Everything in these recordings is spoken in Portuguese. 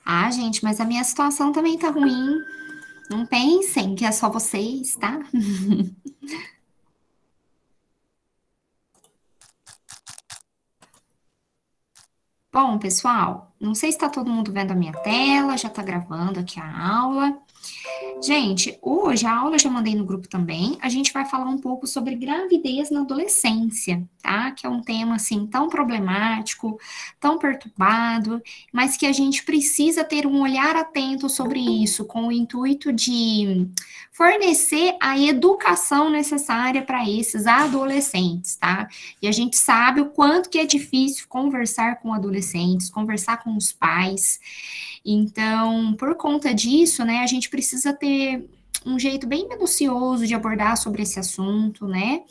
Ah, gente, mas a minha situação também tá ruim. Não pensem que é só vocês, tá? Bom, pessoal, não sei se está todo mundo vendo a minha tela, já está gravando aqui a aula. Gente, hoje a aula eu já mandei no grupo também. A gente vai falar um pouco sobre gravidez na adolescência, tá? Que é um tema assim tão problemático, tão perturbado, mas que a gente precisa ter um olhar atento sobre isso, com o intuito de fornecer a educação necessária para esses adolescentes, tá? E a gente sabe o quanto que é difícil conversar com adolescentes, conversar com os pais. Então, por conta disso, né, a gente precisa ter um jeito bem minucioso de abordar sobre esse assunto, né?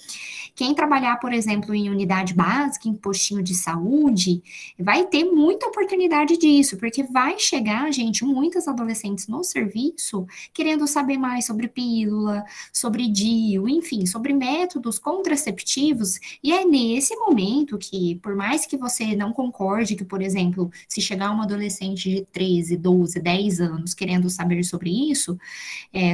Quem trabalhar, por exemplo, em unidade básica, em postinho de saúde, vai ter muita oportunidade disso, porque vai chegar, gente, muitas adolescentes no serviço querendo saber mais sobre pílula, sobre DIU, enfim, sobre métodos contraceptivos, e é nesse momento que, por mais que você não concorde que, por exemplo, se chegar uma adolescente de 13, 12, 10 anos querendo saber sobre isso,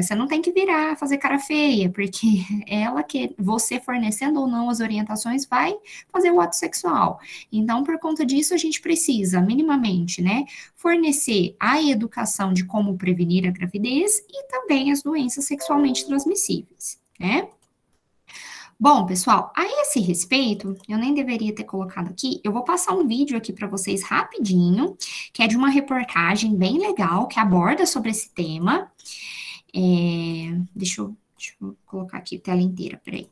você não tem que virar, fazer cara feia, porque ela que você fornecendo ou não as orientações vai fazer o ato sexual. Então, por conta disso, a gente precisa, minimamente, né, fornecer a educação de como prevenir a gravidez e também as doenças sexualmente transmissíveis, né? Bom, pessoal, a esse respeito, eu nem deveria ter colocado aqui, eu vou passar um vídeo aqui para vocês rapidinho, que é de uma reportagem bem legal que aborda sobre esse tema. Deixa eu colocar aqui a tela inteira, peraí.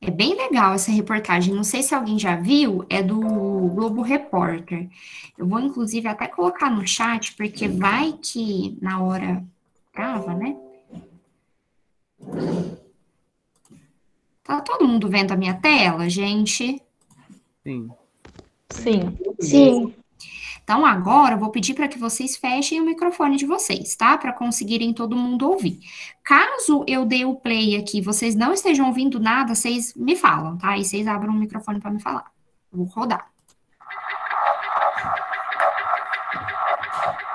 É bem legal essa reportagem. Não sei se alguém já viu, é do Globo Repórter. Eu vou, inclusive, até colocar no chat, porque vai que na hora grava, né? Tá todo mundo vendo a minha tela, gente? Sim. Sim. Sim. Então, agora eu vou pedir para que vocês fechem o microfone de vocês, tá? Para conseguirem todo mundo ouvir. Caso eu dê o play aqui, e vocês não estejam ouvindo nada, vocês me falam, tá? E vocês abram o microfone para me falar. Eu vou rodar.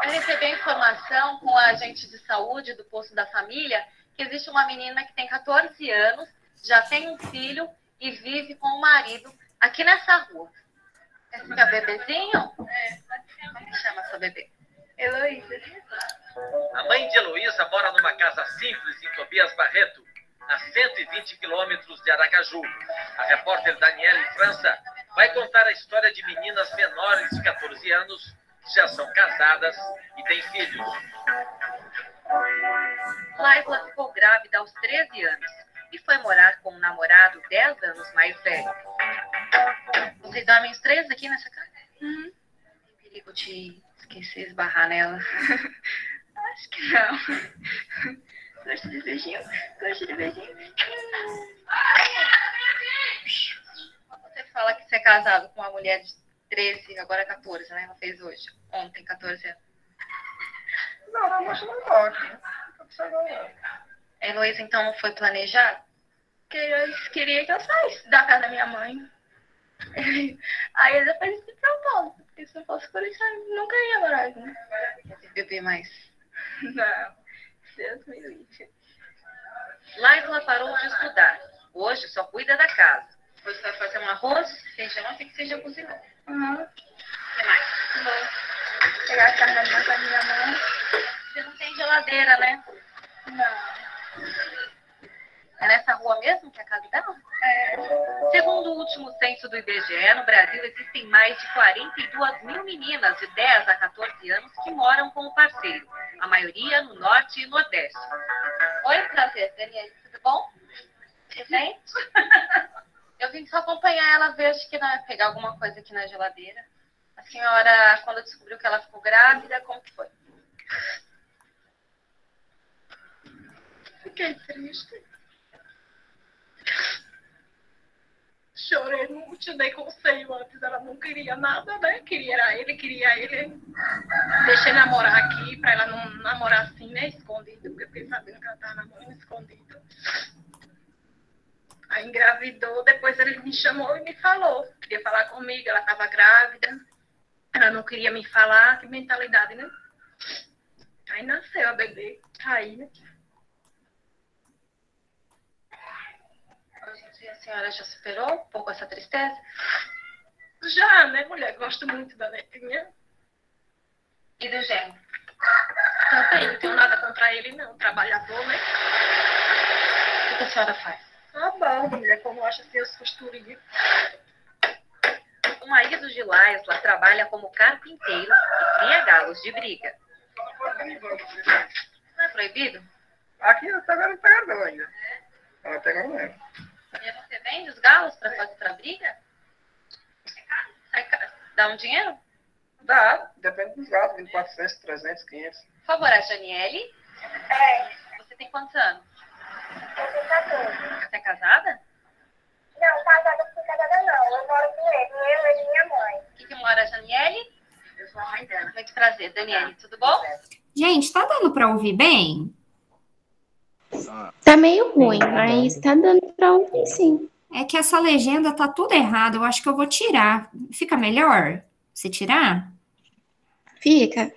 Eu recebi a informação com a agente de saúde do posto da família que existe uma menina que tem 14 anos, já tem um filho e vive com o marido aqui nessa rua. Esse que é o bebezinho? Como que chama seu bebê? Heloísa. A mãe de Heloísa mora numa casa simples em Tobias Barreto, a 120 quilômetros de Aracaju. A repórter Daniele França vai contar a história de meninas menores de 14 anos que já são casadas e têm filhos. Laila ficou grávida aos 13 anos e foi morar com um namorado 10 anos mais velho. Vocês dormem os três aqui nessa casa? Tem perigo de esquecer, esbarrar nela? Acho que não. Gosto de beijinho? Gosto de beijinho? Você fala que você é casado com uma mulher de 13, agora 14, né? Ela fez hoje. Ontem, 14 anos. Não, acho que não pode. A Heloísa, então, não foi planejado? Porque eu queria que eu saísse da casa da minha mãe. Aí ele fez esse propósito. Porque se eu fosse por isso, eu nunca ia morar junto. Esse bebê mais. Não. Deus me livre. Laila parou de estudar. Hoje só cuida da casa. Você vai fazer um arroz, feijão, até que seja cozinhar. Uhum. O que mais? Vou pegar a carne da minha mãe. Você não tem geladeira, né? Não. É nessa rua mesmo que é a casa dela? É. Segundo o último censo do IBGE, no Brasil existem mais de 42 mil meninas de 10 a 14 anos que moram com o parceiro. A maioria no norte e nordeste. Oi, prazer, Daniela. Tudo bom? Presente? Eu vim só acompanhar ela, ver, acho que pegar alguma coisa aqui na geladeira. A senhora, quando descobriu que ela ficou grávida, como que foi? Fiquei triste. Chorei muito, dei conselho antes. Ela não queria nada, né? Queria ele. Deixei namorar aqui, pra ela não namorar assim, né? Escondido, porque eu fiquei sabendo que ela tava namorando escondido. Aí engravidou, depois ele me chamou e me falou. Queria falar comigo, ela estava grávida. Ela não queria me falar, que mentalidade, né? Aí nasceu a bebê, aí, né? Hoje em dia a senhora já superou um pouco essa tristeza? Já, né, mulher? Gosto muito da netinha. E do genro? Também, não tenho nada contra ele, não. Trabalhador, né? O que a senhora faz? Tá bom, mulher, como acha assim as costurinhas. O marido de Laisla trabalha como carpinteiro e cria galos de briga. Não é proibido? Aqui agora não pega não ainda. Ela pega mesmo. E você vende os galos para fazer pra briga? Dá um dinheiro? Dá, depende dos gatos, de 400, 300, 500. Por favor, a Janiele. Você tem quantos anos? Eu sou 14. Você é casada? Não, casada não fui casada não. Eu moro com ele e minha mãe. Aqui que mora a Janiele? Eu sou a mãe dela. Muito prazer, Daniele. Tudo bom? Gente, tá dando pra ouvir bem? Tá meio ruim, mas tá dando pra ouvir sim. É que essa legenda tá tudo errado. Eu acho que eu vou tirar. Fica melhor se tirar? Fica.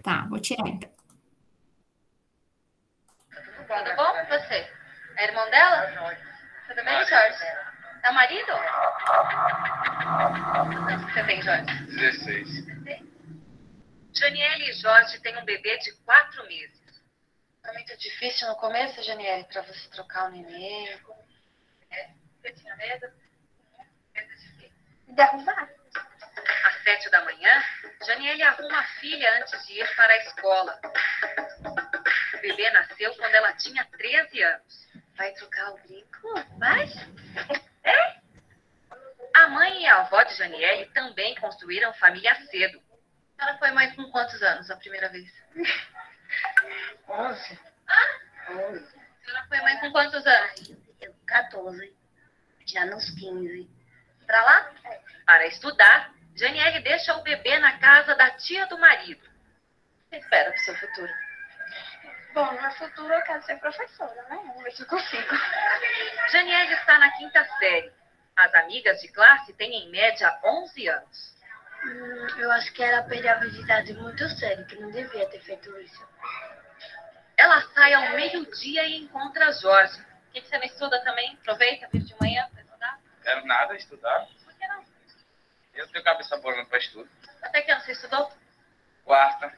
Tá, vou tirar então. Tudo bom com você? É irmão dela? Tudo bem, Jorge? É o marido? Quantos que você tem, Jorge? 16. Janiele e Jorge têm um bebê de 4 meses. Foi muito difícil no começo, Janiele, para você trocar o neném. Você tinha medo? Derrubar. Às 7 da manhã, Janiele arruma a filha antes de ir para a escola. O bebê nasceu quando ela tinha 13 anos. Vai trocar o brinco? Vai? É? A mãe e a avó de Janiele também construíram família cedo. Ela foi mãe com quantos anos a primeira vez? 11. Ah? 11. A senhora foi mãe com quantos anos? 14. Já nos 15. Para lá? Para estudar, Janiele deixa o bebê na casa da tia do marido. O que espera para o seu futuro? Bom, no futuro eu quero ser professora, né? Vamos ver se eu consigo. Janiele está na 5ª série. As amigas de classe têm em média 11 anos. Eu acho que ela perdeu a habilidade muito sério, que não devia ter feito isso. Ela sai ao meio-dia e encontra Jorge. Por que você não estuda também? Aproveita, vir de manhã para estudar? Quero nada, estudar. Por que não? Eu tenho cabeça boa para estudo. Até que ano você estudou? Quarta.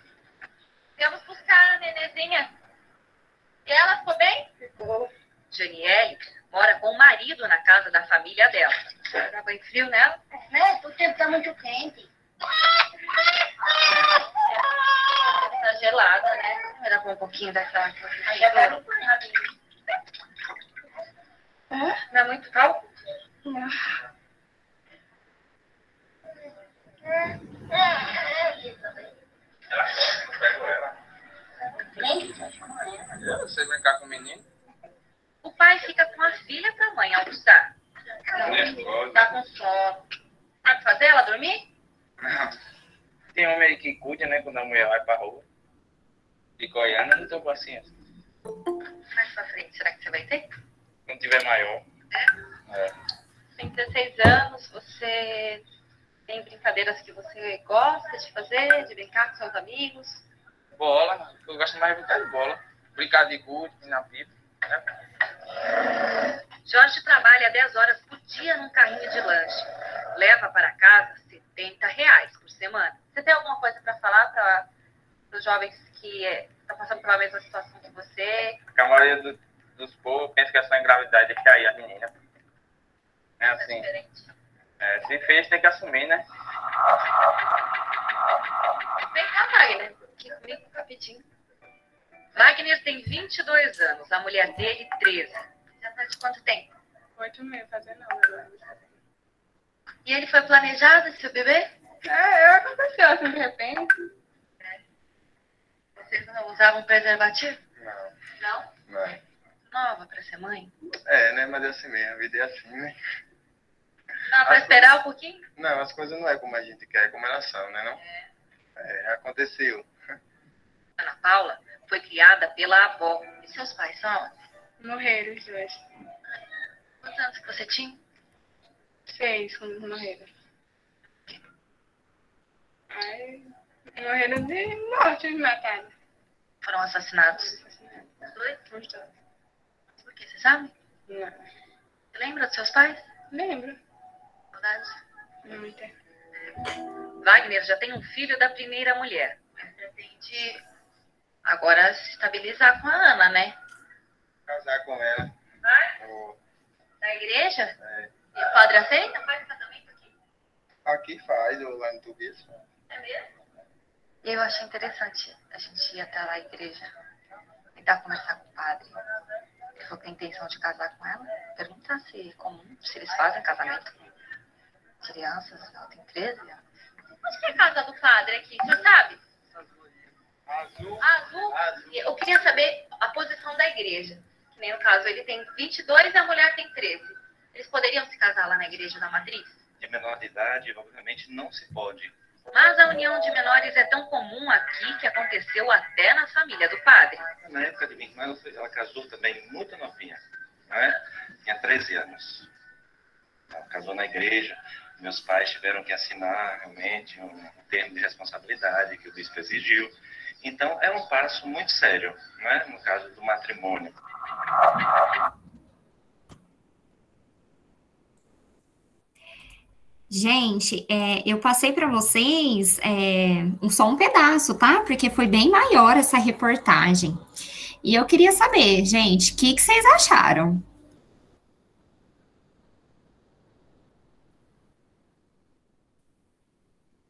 Viemos buscar a nenezinha. E ela ficou bem? Ficou. Janiele mora com o marido na casa da família dela. Dá banho frio nela? Né? O tempo tá muito quente. Tá gelada, né? Vai dar um pouquinho dessa... Aí agora não põe nada. Não é muito calmo? Não. Eu sei brincar com o menino. O pai fica com a filha pra mãe almoçar. Nervoso. Tá com sono. Sabe fazer ela dormir? Não. Tem homem aí que cuida, né? Quando a mulher vai pra rua. De Goiânia, eu não tenho paciência. Mais pra frente, será que você vai ter? Quando tiver maior. É. Tem 16 anos, você tem brincadeiras que você gosta de fazer, de brincar com seus amigos? Bola. Eu gosto mais de brincar de bola. Brincar de gude, na pipa. Né? Jorge trabalha 10 horas por dia num carrinho de lanche. Leva para casa R$70 por semana. Você tem alguma coisa para falar para os jovens que estão passando pela mesma situação que você? Porque a maioria dos povos pensa que é só engravidar e deixar aí a menina. É É assim. diferente. É, se fez, tem que assumir, né? Vem cá, Wagner. Aqui comigo, rapidinho. Wagner tem 22 anos, a mulher dele 13. Já tá de quanto tempo? 8 meses, fazer não, agora. E ele foi planejado, esse seu bebê? Aconteceu assim de repente. Vocês não usavam preservativo? Não, Não? não. Nova pra ser mãe? É, né? Mas é assim mesmo, a vida é assim, né? Dá pra esperar um pouquinho? Não, as coisas não é como a gente quer, é como elas são, né? Não? É, aconteceu. Ana Paula foi criada pela avó. E seus pais são? Morreram os dois. Quantos anos que você tinha? 6, quando morreram. Aí, morreram de morte, me mataram. Foram assassinados. Os dois? Os dois. Por quê? Você sabe? Não, Você lembra dos seus pais? lembro. Saudades? Muita. Wagner já tem um filho da primeira mulher. Mas pretende agora se estabilizar com a Ana, né? Casar com ela. Vai? Vou. Na igreja? É. E o padre aceita? Faz casamento aqui? Aqui faz, ou lá no Tuguês. É mesmo? Eu achei interessante a gente ir até lá à igreja, tentar conversar com o padre. Ele falou que tem intenção de casar com ela. Perguntar se é comum, se eles fazem casamento com crianças. Ela tem 13 anos. Onde que é a casa do padre aqui? Você sabe? Azul. Azul? Eu queria saber a posição da igreja. Que nem no caso, ele tem 22 e a mulher tem 13. Eles poderiam se casar lá na igreja da matriz? De menor de idade, obviamente, não se pode. Mas a união de menores é tão comum aqui que aconteceu até na família do padre. Na época de minha irmã, ela casou também muito novinha, né? Tinha 13 anos. Ela casou na igreja. Meus pais tiveram que assinar realmente um termo de responsabilidade que o bispo exigiu. Então, é um passo muito sério, né? No caso do matrimônio. Gente, eu passei para vocês só um pedaço, tá? Porque foi bem maior essa reportagem. E eu queria saber, gente, o que vocês acharam?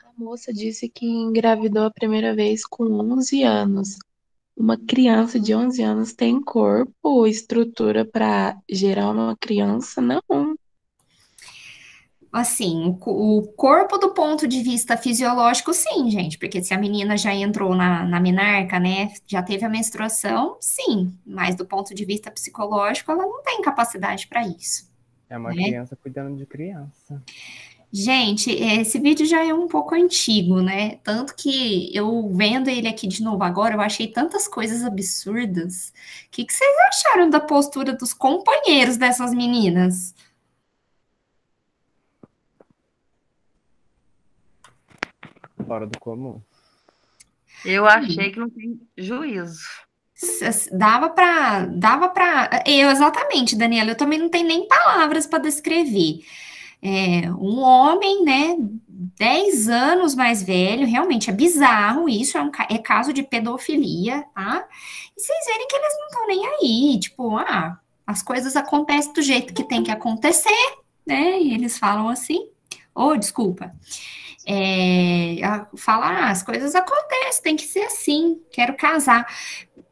A moça disse que engravidou a primeira vez com 11 anos. Uma criança de 11 anos tem corpo ou estrutura para gerar uma criança? Não. Assim, o corpo do ponto de vista fisiológico, sim, gente, porque se a menina já entrou na menarca, né, já teve a menstruação, sim, mas do ponto de vista psicológico, ela não tem capacidade para isso. É uma criança cuidando de criança. Gente, esse vídeo já é um pouco antigo, né? Tanto que eu vendo ele aqui de novo agora, eu achei tantas coisas absurdas. O que vocês acharam da postura dos companheiros dessas meninas? Fora do comum. Eu achei que não tem juízo. Dava para, exatamente, Daniela, eu também não tenho nem palavras para descrever. Um homem, né, 10 anos mais velho, realmente é bizarro isso, é caso de pedofilia, tá? E vocês verem que eles não estão nem aí, tipo, as coisas acontecem do jeito que tem que acontecer, né? E eles falam assim, desculpa. Falar, as coisas acontecem, tem que ser assim, quero casar.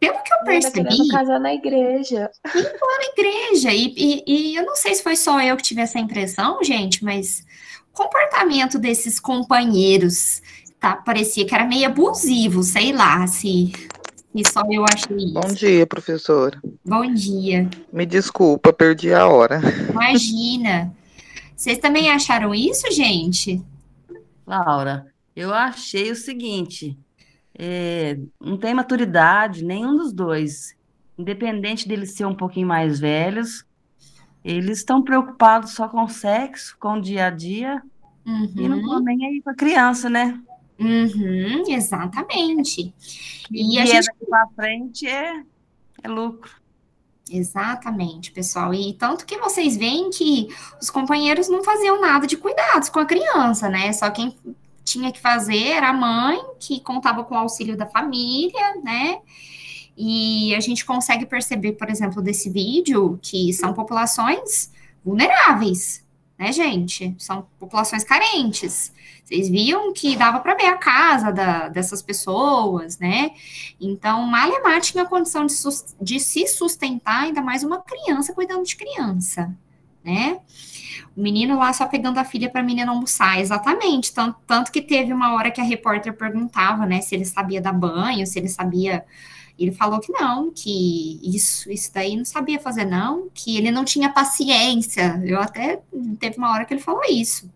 Pelo que eu percebi... querendo casar na igreja. Na igreja, e eu não sei se foi só eu que tive essa impressão, gente, mas o comportamento desses companheiros, tá, parecia que era meio abusivo, sei lá, se só eu achei isso. Bom dia, professora. Bom dia. Me desculpa, perdi a hora. Imagina. Vocês também acharam isso, gente? Laura, eu achei o seguinte, não tem maturidade, nenhum dos dois. Independente deles ser um pouquinho mais velhos, eles estão preocupados só com o sexo, com o dia a dia, e não estão nem aí com a criança, né? Exatamente. E a gente... daqui para frente é lucro. Exatamente, pessoal. E tanto que vocês veem que os companheiros não faziam nada de cuidados com a criança, né? Só quem tinha que fazer era a mãe, que contava com o auxílio da família, né? E a gente consegue perceber, por exemplo, desse vídeo, que são populações vulneráveis, né, gente? São populações carentes. Vocês viam que dava para ver a casa dessas pessoas, né? Então, Malemar tinha a condição de se sustentar, ainda mais uma criança cuidando de criança, né? O menino lá só pegando a filha para a menina almoçar, exatamente. Tanto que teve uma hora que a repórter perguntava, né, se ele sabia dar banho, se ele sabia... Ele falou que não, que isso daí não sabia fazer, não, que ele não tinha paciência. Teve uma hora que ele falou isso,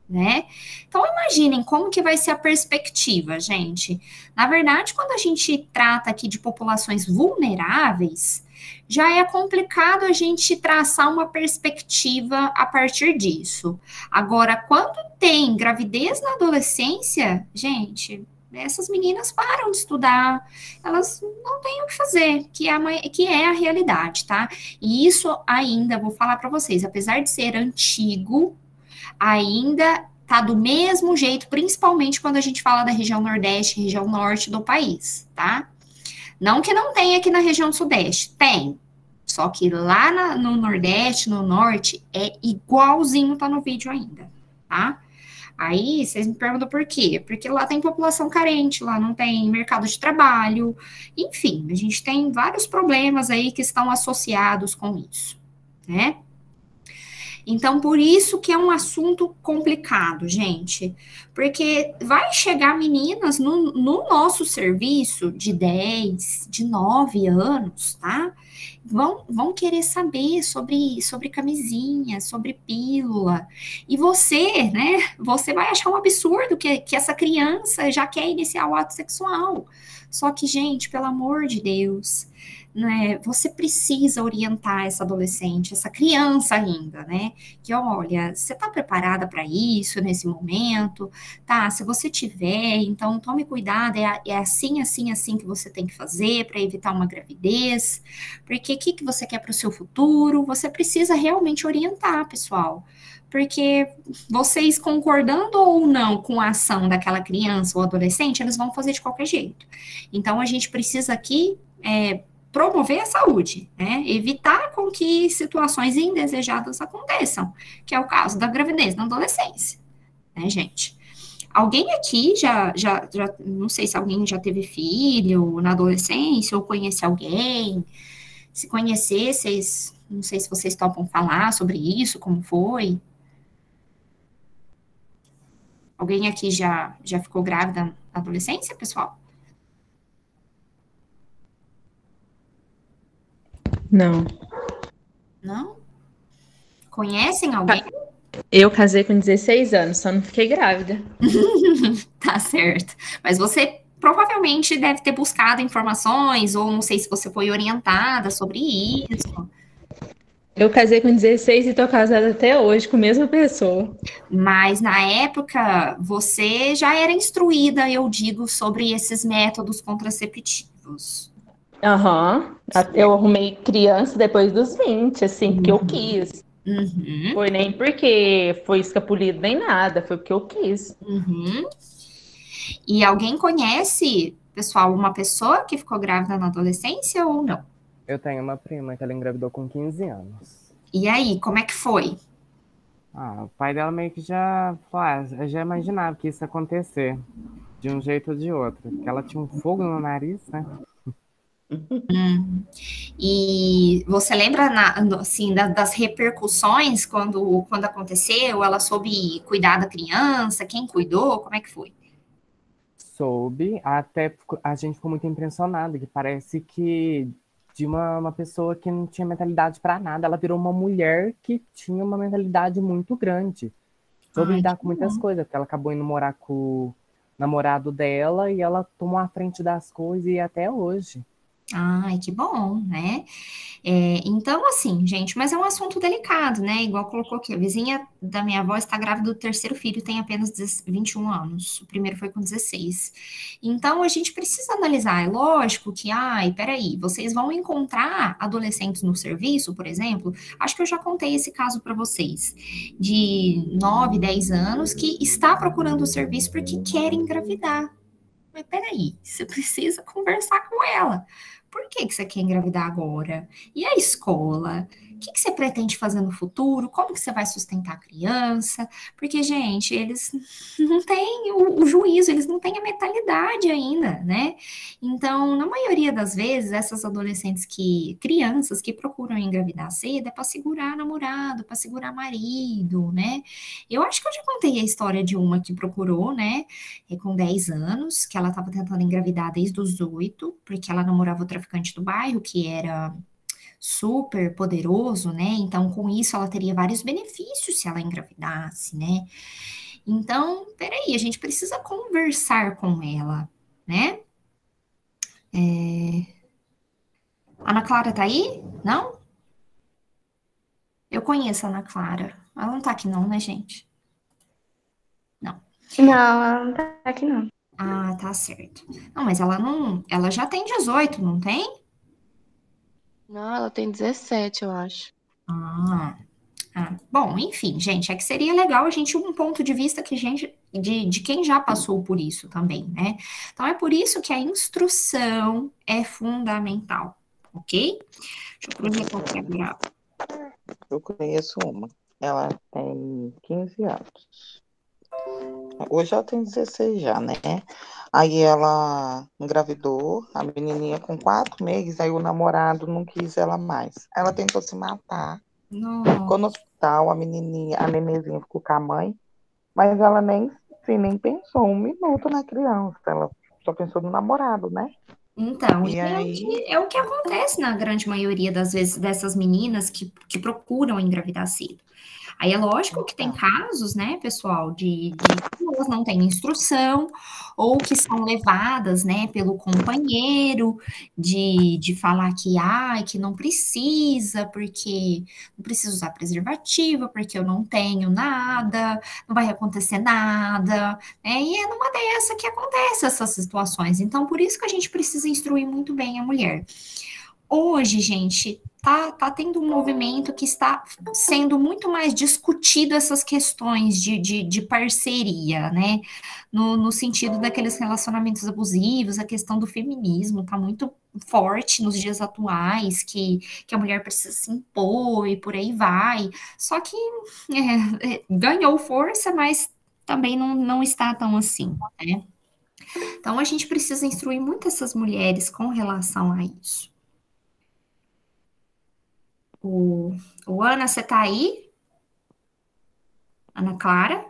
né? Então, imaginem como que vai ser a perspectiva, gente. Na verdade, quando a gente trata aqui de populações vulneráveis, já é complicado a gente traçar uma perspectiva a partir disso. Agora, quando tem gravidez na adolescência, gente, essas meninas param de estudar, elas não têm o que fazer, que é a realidade, tá? E isso ainda, vou falar para vocês, apesar de ser antigo, ainda tá do mesmo jeito, principalmente quando a gente fala da região Nordeste, região Norte do país, tá? Não que não tenha aqui na região Sudeste, tem. Só que lá no Nordeste, no Norte, é igualzinho tá no vídeo ainda, tá? Aí, vocês me perguntam por quê? Porque lá tem população carente, lá não tem mercado de trabalho, enfim, a gente tem vários problemas aí que estão associados com isso, né? Então, por isso que é um assunto complicado, gente, porque vai chegar meninas no nosso serviço de 10, de 9 anos, tá? Vão querer saber sobre camisinha, sobre pílula, e você, né, você vai achar um absurdo que essa criança já quer iniciar o ato sexual. Só que, gente, pelo amor de Deus, né, você precisa orientar essa adolescente, essa criança ainda, né? Que olha, você tá preparada para isso nesse momento? Tá, se você tiver, então tome cuidado, é assim, assim, assim que você tem que fazer para evitar uma gravidez, porque o que você quer para o seu futuro? Você precisa realmente orientar, pessoal. Porque vocês concordando ou não com a ação daquela criança ou adolescente, eles vão fazer de qualquer jeito. Então, a gente precisa aqui promover a saúde, né? Evitar com que situações indesejadas aconteçam, que é o caso da gravidez na adolescência, né, gente? Alguém aqui não sei se alguém já teve filho na adolescência ou conhece alguém. Se conhecer, não sei se vocês topam falar sobre isso, como foi. Alguém aqui já ficou grávida na adolescência, pessoal? Não. Não? Conhecem alguém? Eu casei com 16 anos, só não fiquei grávida. Tá certo. Mas você provavelmente deve ter buscado informações, ou não sei se você foi orientada sobre isso. Eu casei com 16 e tô casada até hoje com a mesma pessoa. Mas na época você já era instruída, eu digo, sobre esses métodos contraceptivos. Aham. Eu arrumei criança depois dos 20, assim, porque eu quis. Uhum. Foi nem porque foi escapulido nem nada, foi porque eu quis. Uhum. E alguém conhece, pessoal, uma pessoa que ficou grávida na adolescência ou não? Eu tenho uma prima que ela engravidou com 15 anos. E aí, como é que foi? O pai dela meio que já imaginava que isso ia acontecer, de um jeito ou de outro. Porque ela tinha um fogo no nariz, né? E você lembra, assim, das repercussões quando aconteceu? Ela soube cuidar da criança? Quem cuidou? Como é que foi? Soube, até a gente ficou muito impressionado, que parece que de uma pessoa que não tinha mentalidade para nada, ela virou uma mulher que tinha uma mentalidade muito grande. Soube lidar com muitas coisas, porque ela acabou indo morar com o namorado dela e ela tomou a frente das coisas e até hoje. Ai, que bom, né? Então, assim, gente, mas é um assunto delicado, né? Igual colocou aqui, a vizinha da minha avó está grávida do terceiro filho, tem apenas 21 anos. O primeiro foi com 16. Então, a gente precisa analisar. É lógico que, peraí, vocês vão encontrar adolescentes no serviço, por exemplo. Acho que eu já contei esse caso para vocês, de 9, 10 anos, que está procurando o serviço porque quer engravidar. Mas peraí, você precisa conversar com ela. Por que você quer engravidar agora? E a escola? O que você pretende fazer no futuro? Como que você vai sustentar a criança? Porque, gente, eles não têm o juízo, eles não têm a mentalidade ainda, né? Então, na maioria das vezes, essas adolescentes crianças que procuram engravidar cedo é para segurar namorado, para segurar marido, né? Eu acho que eu já contei a história de uma que procurou, né? Com 10 anos, que ela estava tentando engravidar desde os 8, porque ela namorava o traficante do bairro, que era super poderoso, né? Então, com isso, ela teria vários benefícios se ela engravidasse, né? Então, peraí, a gente precisa conversar com ela, né? Ana Clara tá aí? Não? Eu conheço a Ana Clara. Ela não tá aqui não, né, gente? Não. Não, ela não tá aqui, não. Ah, tá certo. Não, mas ela não. Ela já tem 18, não tem? Não, ela tem 17, eu acho. Ah, bom, enfim, gente, é que seria legal a gente um ponto de vista que a gente, de quem já passou por isso também, né? Então é por isso que a instrução é fundamental, ok? Deixa eu projetar aqui agora. Eu conheço uma. Ela tem 15 anos. Hoje ela tem 16 já, né? Aí ela engravidou, a menininha com 4 meses, aí o namorado não quis ela mais. Ela tentou se matar. Não. Ficou no hospital, a menininha, a nenezinha ficou com a mãe, mas ela nem, assim, nem pensou um minuto na criança. Ela só pensou no namorado, né? Então, E aí, é o que acontece na grande maioria das vezes dessas meninas que procuram engravidar cedo. Aí é lógico que tem então, casos, né, pessoal, de que elas não têm instrução, ou que são levadas, né, pelo companheiro, de falar que, ai, que não precisa, porque não precisa usar preservativa, porque eu não tenho nada, não vai acontecer nada, né, e é numa dessa que acontece essas situações. Então, por isso que a gente precisa instruir muito bem a mulher. Hoje, gente, tá tendo um movimento que está sendo muito mais discutido essas questões de parceria, né? No sentido daqueles relacionamentos abusivos, a questão do feminismo tá muito forte nos dias atuais, que a mulher precisa se impor e por aí vai. Só que ganhou força, mas também não está tão assim, né? Então a gente precisa instruir muito essas mulheres com relação a isso. O Ana, você tá aí? Ana Clara?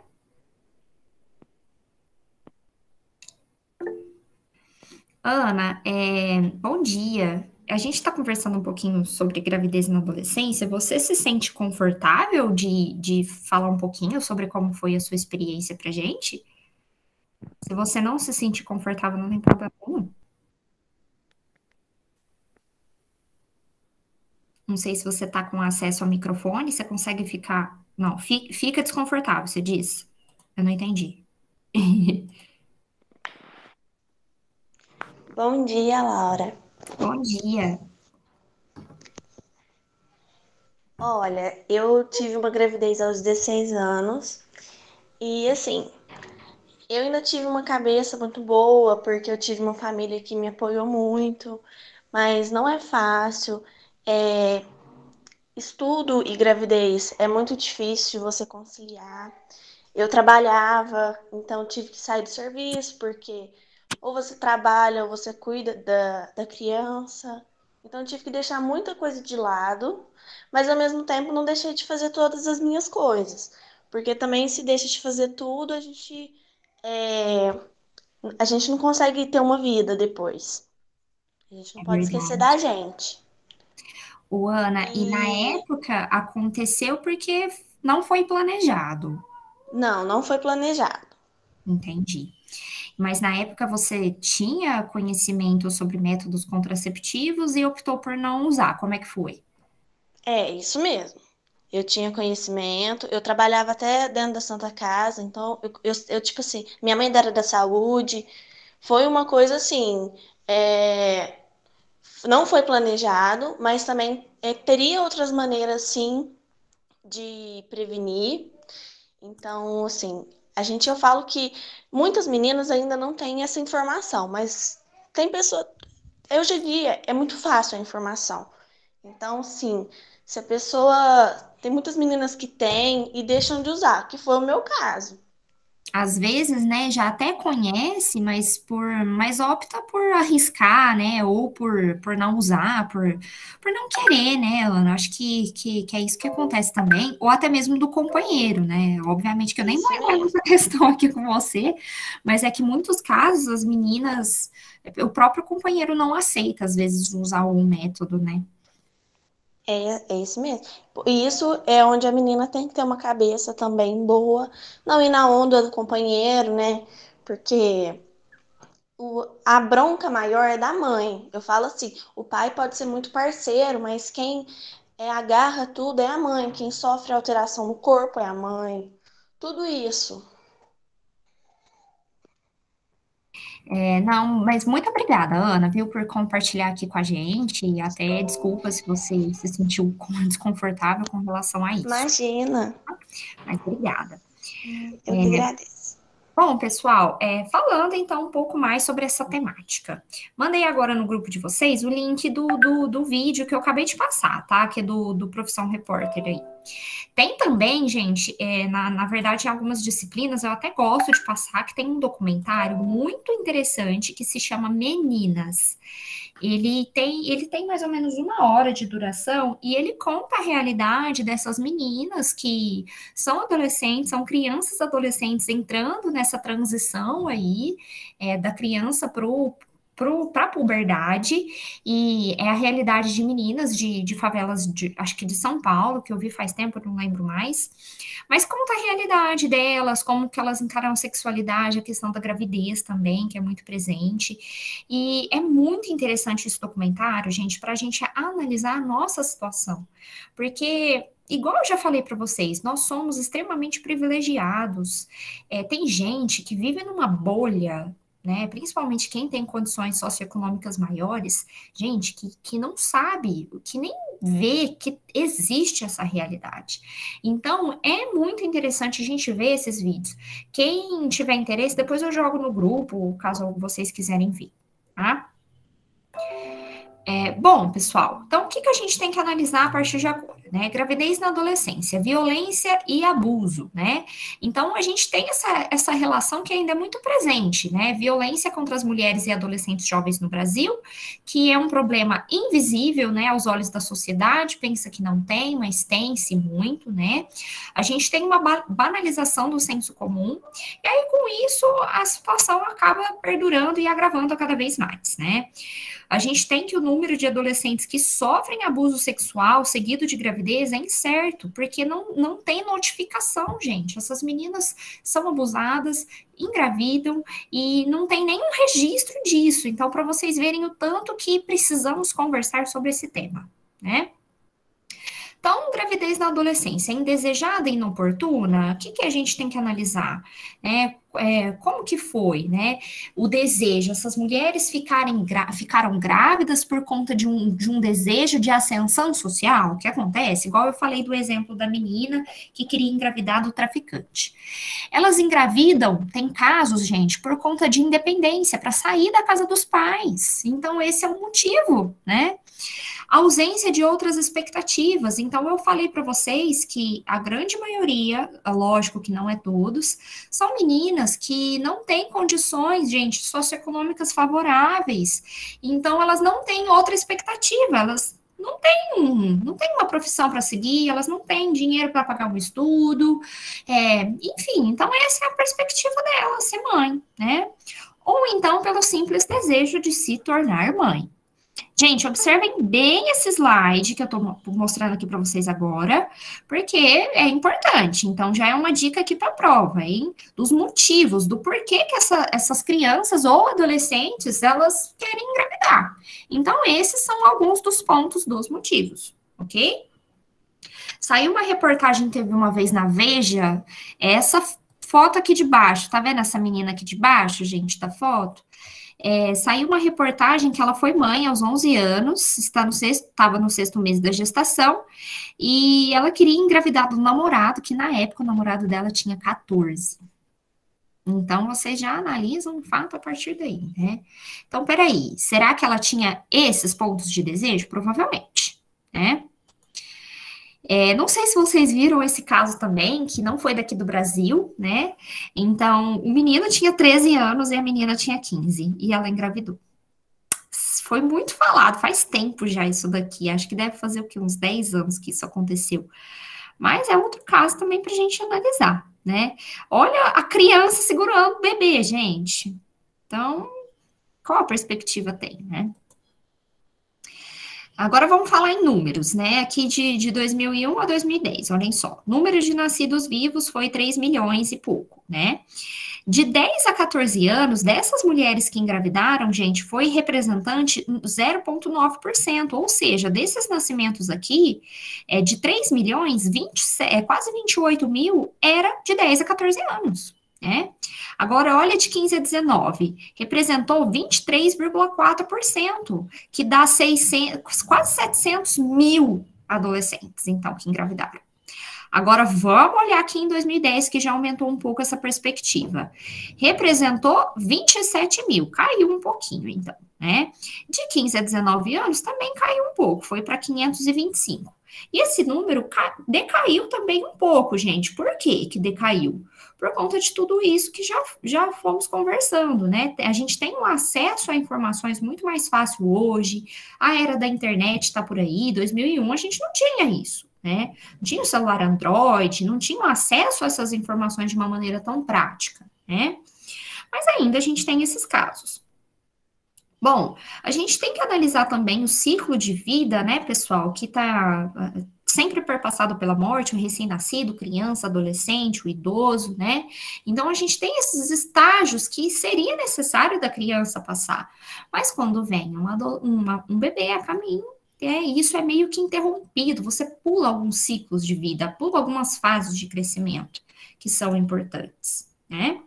Ana, bom dia. A gente está conversando um pouquinho sobre gravidez na adolescência. Você se sente confortável de falar um pouquinho sobre como foi a sua experiência pra gente? Se você não se sentir confortável, não tem problema nenhum. Não sei se você tá com acesso ao microfone, você consegue ficar. Não, fica desconfortável, você diz. Eu não entendi. Bom dia, Laura. Bom dia. Olha, eu tive uma gravidez aos 16 anos e assim, eu ainda tive uma cabeça muito boa porque eu tive uma família que me apoiou muito, mas não é fácil. É, estudo e gravidez é muito difícil você conciliar. Eu trabalhava, então tive que sair do serviço porque ou você trabalha ou você cuida da criança. Então eu tive que deixar muita coisa de lado, mas ao mesmo tempo não deixei de fazer todas as minhas coisas. Porque também se deixa de fazer tudo, é, a gente não consegue ter uma vida depois. A gente não É pode esquecer da verdade. gente. O Ana, e na E época aconteceu porque não foi planejado. não foi planejado. Entendi. Mas na época você tinha conhecimento sobre métodos contraceptivos e optou por não usar. Como é que foi? É isso mesmo. Eu tinha conhecimento, eu trabalhava até dentro da Santa Casa, então tipo assim, minha mãe era da saúde, foi uma coisa assim, é, não foi planejado, mas também teria outras maneiras, sim, de prevenir. Então, assim, eu falo que muitas meninas ainda não têm essa informação, mas tem pessoa, hoje em dia é muito fácil a informação. Então, sim, se a pessoa. Tem muitas meninas que têm e deixam de usar, que foi o meu caso. Às vezes, né, já até conhece, mas opta por arriscar, né, ou por não usar, por não querer, né, Ana? Acho que é isso que acontece também, ou até mesmo do companheiro, né? Obviamente que eu nem vou Isso entrar mesmo. nessa questão aqui com você, mas é que em muitos casos as meninas, o próprio companheiro não aceita, às vezes, usar o método, né? É isso mesmo. E isso é onde a menina tem que ter uma cabeça também boa, não ir na onda do companheiro, né? Porque a bronca maior é da mãe. Eu falo assim, o pai pode ser muito parceiro, mas quem agarra tudo é a mãe. Quem sofre alteração no corpo é a mãe. Tudo isso. Não, mas muito obrigada, Ana, viu, por compartilhar aqui com a gente. E até desculpa se você se sentiu desconfortável com relação a isso. Imagina. Mas obrigada. Eu que agradeço. Bom, pessoal, falando então um pouco mais sobre essa temática. Mandei agora no grupo de vocês o link do vídeo que eu acabei de passar, tá? Que é do Profissão Repórter aí. Tem também, gente, na verdade, em algumas disciplinas, eu até gosto de passar, que tem um documentário muito interessante que se chama Meninas. Ele tem mais ou menos 1 hora de duração e ele conta a realidade dessas meninas que são adolescentes, são crianças adolescentes entrando nessa transição aí, da criança para a puberdade, e é a realidade de meninas de favelas, acho que de São Paulo, que eu vi faz tempo, eu não lembro mais, mas conta a realidade delas, como que elas encaram a sexualidade, a questão da gravidez também, que é muito presente, e é muito interessante esse documentário, gente, para a gente analisar a nossa situação, porque igual eu já falei para vocês, nós somos extremamente privilegiados, tem gente que vive numa bolha, né, principalmente quem tem condições socioeconômicas maiores, gente, que não sabe, que nem vê que existe essa realidade. Então, é muito interessante a gente ver esses vídeos. Quem tiver interesse, depois eu jogo no grupo, caso vocês quiserem ver, tá? Bom, pessoal, então o que a gente tem que analisar a partir de agora, né? Gravidez na adolescência, violência e abuso, né? Então, a gente tem essa relação que ainda é muito presente, né? Violência contra as mulheres e adolescentes jovens no Brasil, que é um problema invisível, né, aos olhos da sociedade, pensa que não tem, mas tem-se muito, né? A gente tem uma banalização do senso comum, e aí, com isso, a situação acaba perdurando e agravando cada vez mais, né? A gente tem que o número de adolescentes que sofrem abuso sexual seguido de gravidez é incerto, porque não tem notificação, gente. Essas meninas são abusadas, engravidam e não tem nenhum registro disso. Então, para vocês verem o tanto que precisamos conversar sobre esse tema, né? Então, gravidez na adolescência, indesejada e inoportuna, o que a gente tem que analisar? Como que foi, né? O desejo, essas mulheres ficaram grávidas por conta de um desejo de ascensão social? O que acontece? Igual eu falei do exemplo da menina que queria engravidar do traficante. Elas engravidam, tem casos, gente, por conta de independência, para sair da casa dos pais. Então, esse é o motivo, né? Ausência de outras expectativas. Então, eu falei para vocês que a grande maioria, lógico que não é todos, são meninas que não têm condições, gente, socioeconômicas favoráveis. Então, elas não têm outra expectativa, elas não têm uma profissão para seguir, elas não têm dinheiro para pagar um estudo, enfim, então essa é a perspectiva dela, ser mãe, né? Ou então pelo simples desejo de se tornar mãe. Gente, observem bem esse slide que eu estou mostrando aqui para vocês agora, porque é importante. Então, já é uma dica aqui para a prova, hein? Dos motivos, do porquê que essas crianças ou adolescentes, elas querem engravidar. Então, esses são alguns dos pontos dos motivos, ok? Saiu uma reportagem, teve uma vez na Veja, essa foto aqui de baixo, tá vendo essa menina aqui de baixo, gente, da foto? Saiu uma reportagem que ela foi mãe aos 11 anos, estava no 6º mês da gestação, e ela queria engravidar do namorado, que na época o namorado dela tinha 14. Então, vocês já analisam o fato a partir daí, né? Então, peraí, será que ela tinha esses pontos de desejo? Provavelmente, né? Não sei se vocês viram esse caso também, que não foi daqui do Brasil, né? Então, o menino tinha 13 anos e a menina tinha 15, e ela engravidou. Foi muito falado, faz tempo já isso daqui, acho que deve fazer o quê? Uns 10 anos que isso aconteceu. Mas é outro caso também pra gente analisar, né? Olha a criança segurando o bebê, gente. Então, qual a perspectiva tem, né? Agora vamos falar em números, né? Aqui de 2001 a 2010, olhem só. Número de nascidos vivos foi 3 milhões e pouco, né? De 10 a 14 anos, dessas mulheres que engravidaram, gente, foi representante 0,9%, ou seja, desses nascimentos aqui, de 3 milhões, quase 28 mil era de 10 a 14 anos. Né? Agora, olha de 15 a 19, representou 23,4%, que dá quase 700 mil adolescentes, então, que engravidaram. Agora, vamos olhar aqui em 2010, que já aumentou um pouco essa perspectiva. Representou 27 mil, caiu um pouquinho, então, né? De 15 a 19 anos, também caiu um pouco, foi para 525. E esse número decaiu também um pouco, gente. Por que que decaiu? Por conta de tudo isso que já fomos conversando, né? A gente tem um acesso a informações muito mais fácil hoje, a era da internet está por aí, 2001 a gente não tinha isso. Né? Não tinha o celular Android, não tinha acesso a essas informações de uma maneira tão prática, né? Mas ainda a gente tem esses casos. Bom, a gente tem que analisar também o ciclo de vida, né, pessoal, que está sempre perpassado pela morte, o recém-nascido, criança, adolescente, o idoso, né? Então, a gente tem esses estágios que seria necessário da criança passar. Mas quando vem um bebê a caminho, isso é meio que interrompido, você pula alguns ciclos de vida, pula algumas fases de crescimento que são importantes, né?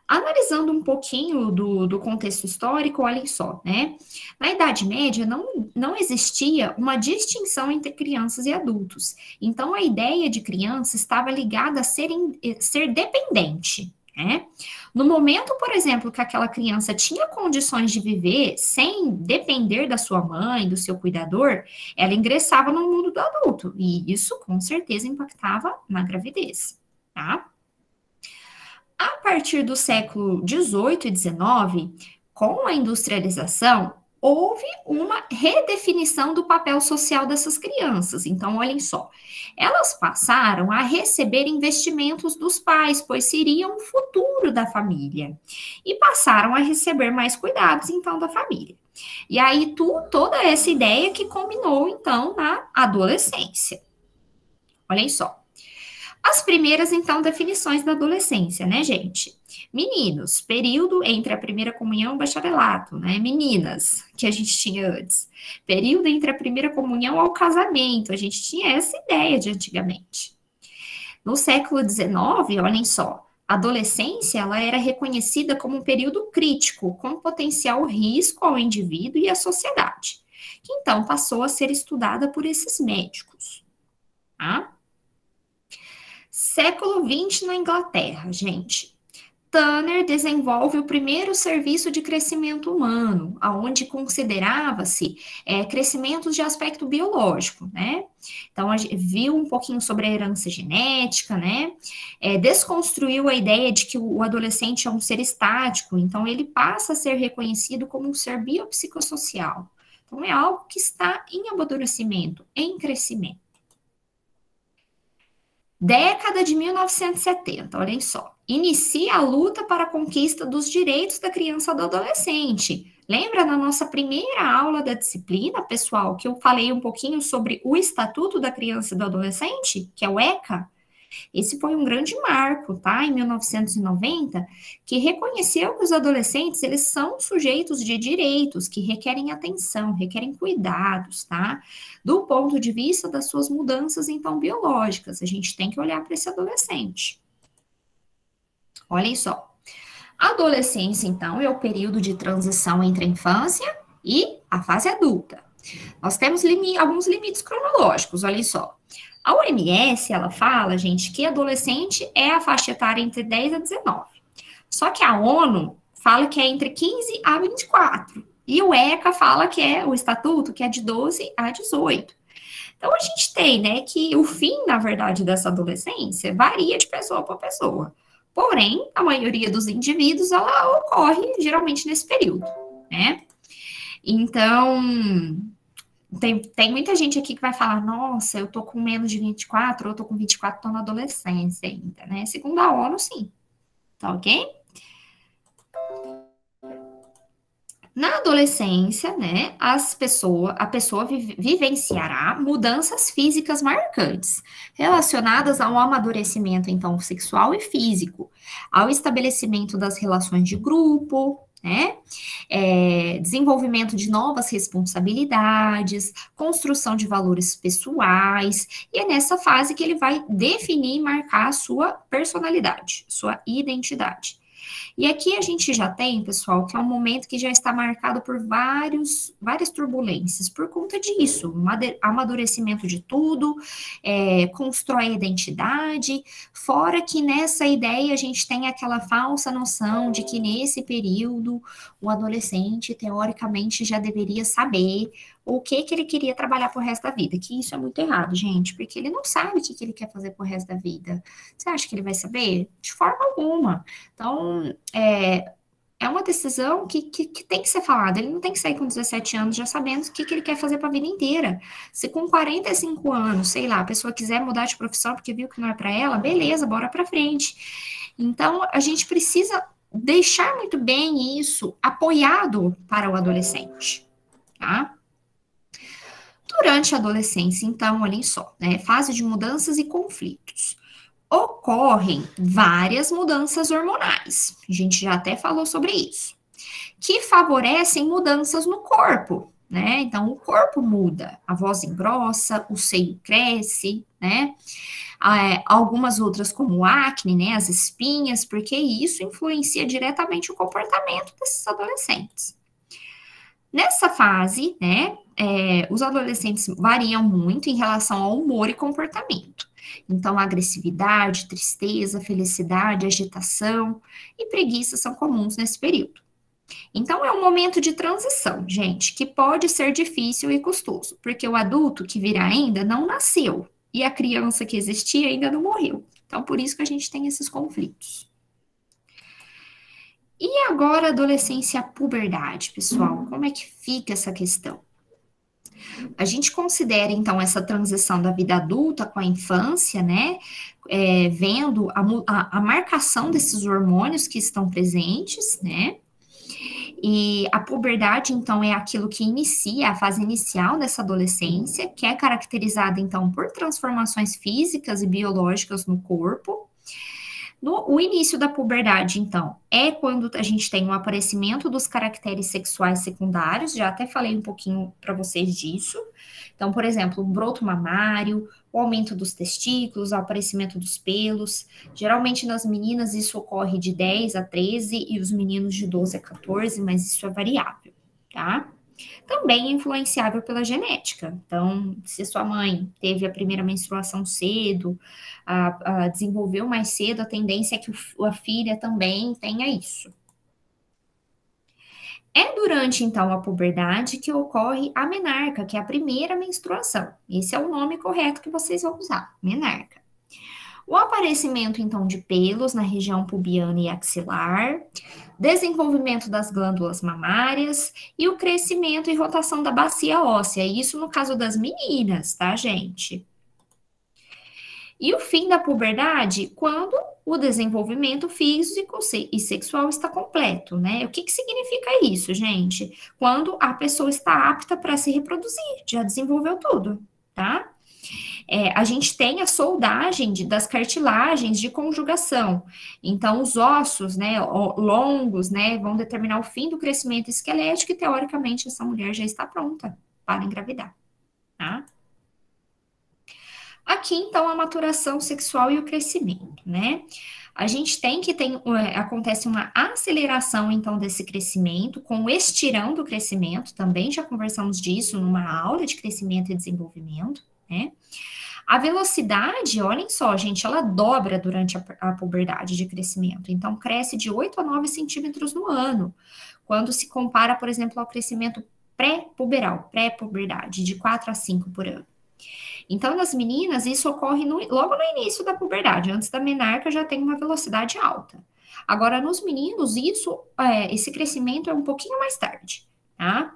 Analisando um pouquinho do contexto histórico, olhem só, né? Na Idade Média não existia uma distinção entre crianças e adultos. Então, a ideia de criança estava ligada a ser dependente, né? No momento, por exemplo, que aquela criança tinha condições de viver sem depender da sua mãe, do seu cuidador, ela ingressava no mundo do adulto, e isso com certeza impactava na gravidez, tá? A partir do século XVIII e XIX, com a industrialização, houve uma redefinição do papel social dessas crianças. Então, olhem só, elas passaram a receber investimentos dos pais, pois seriam o futuro da família, e passaram a receber mais cuidados, então, da família. E aí, toda essa ideia que combinou, então, na adolescência. Olhem só. As primeiras, então, definições da adolescência, né, gente? Meninos, período entre a primeira comunhão e o bacharelato, né? Meninas, que a gente tinha antes. Período entre a primeira comunhão ao casamento, a gente tinha essa ideia de antigamente. No século XIX, olhem só, a adolescência ela era reconhecida como um período crítico, com potencial risco ao indivíduo e à sociedade, que então passou a ser estudada por esses médicos, tá? Século XX na Inglaterra, gente. Tanner desenvolve o primeiro serviço de crescimento humano, onde considerava-se crescimentos de aspecto biológico, né? Então, a gente viu um pouquinho sobre a herança genética, né? Desconstruiu a ideia de que o adolescente é um ser estático, então ele passa a ser reconhecido como um ser biopsicossocial. Então, é algo que está em amadurecimento, em crescimento. Década de 1970, olhem só. Inicia a luta para a conquista dos direitos da criança e do adolescente. Lembra na nossa primeira aula da disciplina, pessoal, que eu falei um pouquinho sobre o Estatuto da Criança e do Adolescente, que é o ECA? Esse foi um grande marco, tá? Em 1990, que reconheceu que os adolescentes, eles são sujeitos de direitos que requerem atenção, requerem cuidados, tá? Do ponto de vista das suas mudanças, então, biológicas. A gente tem que olhar para esse adolescente. Olhem só. A adolescência, então, é o período de transição entre a infância e a fase adulta. Nós temos alguns limites cronológicos, olhem só. A OMS, ela fala, gente, que adolescente é a faixa etária entre 10 a 19. Só que a ONU fala que é entre 15 a 24. E o ECA fala que é o estatuto, que é de 12 a 18. Então, a gente tem, né, que o fim, na verdade, dessa adolescência varia de pessoa para pessoa. Porém, a maioria dos indivíduos, ela ocorre geralmente nesse período, né? Então, tem muita gente aqui que vai falar, nossa, eu tô com menos de 24, ou eu tô com 24, tô na adolescência ainda, né? Segundo a ONU, sim. Tá ok? Na adolescência, né, a pessoa vivenciará mudanças físicas marcantes, relacionadas ao amadurecimento, então, sexual e físico, ao estabelecimento das relações de grupo, né, desenvolvimento de novas responsabilidades, construção de valores pessoais, e é nessa fase que ele vai definir e marcar a sua personalidade, sua identidade. E aqui a gente já tem, pessoal, que é um momento que já está marcado por várias turbulências, por conta disso, amadurecimento de tudo, constrói a identidade, fora que nessa ideia a gente tem aquela falsa noção de que nesse período o adolescente, teoricamente, já deveria saber o que ele queria trabalhar pro resto da vida, que isso é muito errado, gente, porque ele não sabe o que ele quer fazer pro resto da vida. Você acha que ele vai saber? De forma alguma. Então, é uma decisão que tem que ser falada. Ele não tem que sair com 17 anos já sabendo o que ele quer fazer para a vida inteira. Se com 45 anos, sei lá, a pessoa quiser mudar de profissão porque viu que não é para ela, beleza, bora para frente. Então, a gente precisa deixar muito bem isso apoiado para o adolescente, tá? Durante a adolescência, então, olhem só, né? Fase de mudanças e conflitos. Ocorrem várias mudanças hormonais, a gente já até falou sobre isso, que favorecem mudanças no corpo, né? Então, o corpo muda, a voz engrossa, o seio cresce, né? Algumas outras, como o acne, né? As espinhas, porque isso influencia diretamente o comportamento desses adolescentes. Nessa fase, né? Os adolescentes variam muito em relação ao humor e comportamento. Então, agressividade, tristeza, felicidade, agitação e preguiça são comuns nesse período. Então, é um momento de transição, gente, que pode ser difícil e custoso, porque o adulto que virá ainda não nasceu e a criança que existia ainda não morreu. Então, por isso que a gente tem esses conflitos. E agora, adolescência e a puberdade, pessoal? Como é que fica essa questão? A gente considera, então, essa transição da vida adulta com a infância, né? Vendo a marcação desses hormônios que estão presentes, né? E a puberdade, então, é aquilo que inicia a fase inicial dessa adolescência, que é caracterizada, então, por transformações físicas e biológicas no corpo. O início da puberdade, então, é quando a gente tem um aparecimento dos caracteres sexuais secundários, já até falei um pouquinho para vocês disso. Então, por exemplo, o broto mamário, o aumento dos testículos, o aparecimento dos pelos. Geralmente nas meninas isso ocorre de 10 a 13 e os meninos de 12 a 14, mas isso é variável, tá? Também é influenciável pela genética. Então, se sua mãe teve a primeira menstruação cedo, desenvolveu mais cedo, a tendência é que a filha também tenha isso. É durante, então, a puberdade que ocorre a menarca, que é a primeira menstruação. Esse é o nome correto que vocês vão usar, menarca. O aparecimento, então, de pelos na região pubiana e axilar, desenvolvimento das glândulas mamárias e o crescimento e rotação da bacia óssea. Isso no caso das meninas, tá, gente? E o fim da puberdade, quando o desenvolvimento físico e sexual está completo, né? O que significa isso, gente? Quando a pessoa está apta para se reproduzir, já desenvolveu tudo, tá? A gente tem a soldagem das cartilagens de conjugação. Então, os ossos, né, longos, né, vão determinar o fim do crescimento esquelético e, teoricamente, essa mulher já está pronta para engravidar, tá? Aqui, então, a maturação sexual e o crescimento, né? A gente acontece uma aceleração, então, desse crescimento, com o estirão do crescimento, também já conversamos disso numa aula de crescimento e desenvolvimento, né? A velocidade, olhem só, gente, ela dobra durante a puberdade de crescimento. Então, cresce de 8 a 9 centímetros no ano, quando se compara, por exemplo, ao crescimento pré-puberal, pré-puberdade, de 4 a 5 por ano. Então, nas meninas, isso ocorre logo no início da puberdade, antes da menarca já tem uma velocidade alta. Agora, nos meninos, esse crescimento é um pouquinho mais tarde, tá?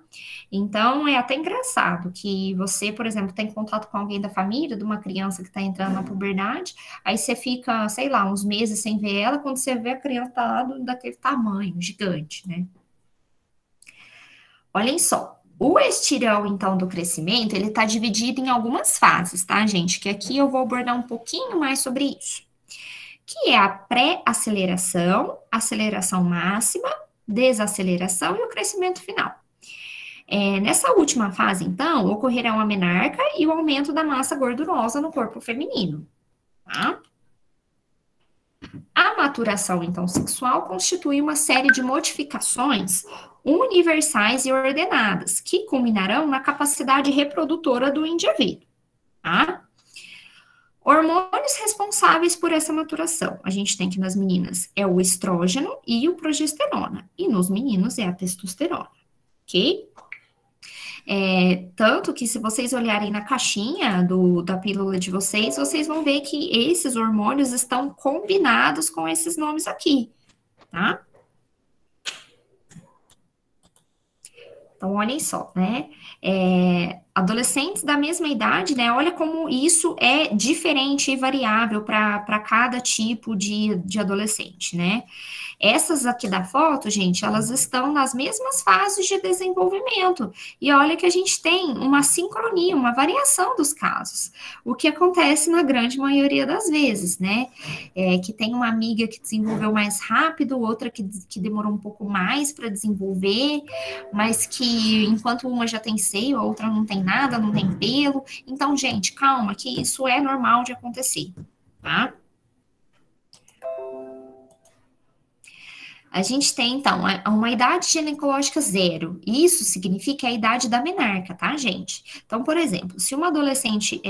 Então, é até engraçado que você, por exemplo, tem contato com alguém da família, de uma criança que está entrando na puberdade, aí você fica, sei lá, uns meses sem ver ela, quando você vê a criança tá lá daquele tamanho, gigante, né? Olhem só, o estirão, então, do crescimento, ele está dividido em algumas fases, tá, gente? Que aqui eu vou abordar um pouquinho mais sobre isso. Que é a pré-aceleração, aceleração máxima, desaceleração e o crescimento final. Nessa última fase, então, ocorrerá uma menarca e o aumento da massa gordurosa no corpo feminino, tá? A maturação, então, sexual constitui uma série de modificações universais e ordenadas, que culminarão na capacidade reprodutora do indivíduo, tá? Hormônios responsáveis por essa maturação. A gente tem que nas meninas é o estrógeno e o progesterona, e nos meninos é a testosterona, ok? Tanto que se vocês olharem na caixinha da pílula de vocês, vocês vão ver que esses hormônios estão combinados com esses nomes aqui, tá? Então, olhem só, né? Adolescentes da mesma idade, né? Olha como isso é diferente e variável para cada tipo de adolescente, né? Essas aqui da foto, gente, elas estão nas mesmas fases de desenvolvimento. E olha que a gente tem uma sincronia, uma variação dos casos. O que acontece na grande maioria das vezes, né? Que tem uma amiga que desenvolveu mais rápido, outra que demorou um pouco mais para desenvolver, mas que enquanto uma já tem seio, a outra não tem nada, não tem pelo. Então, gente, calma, que isso é normal de acontecer, tá? A gente tem, então, uma idade ginecológica 0. Isso significa a idade da menarca, tá, gente? Então, por exemplo, se uma adolescente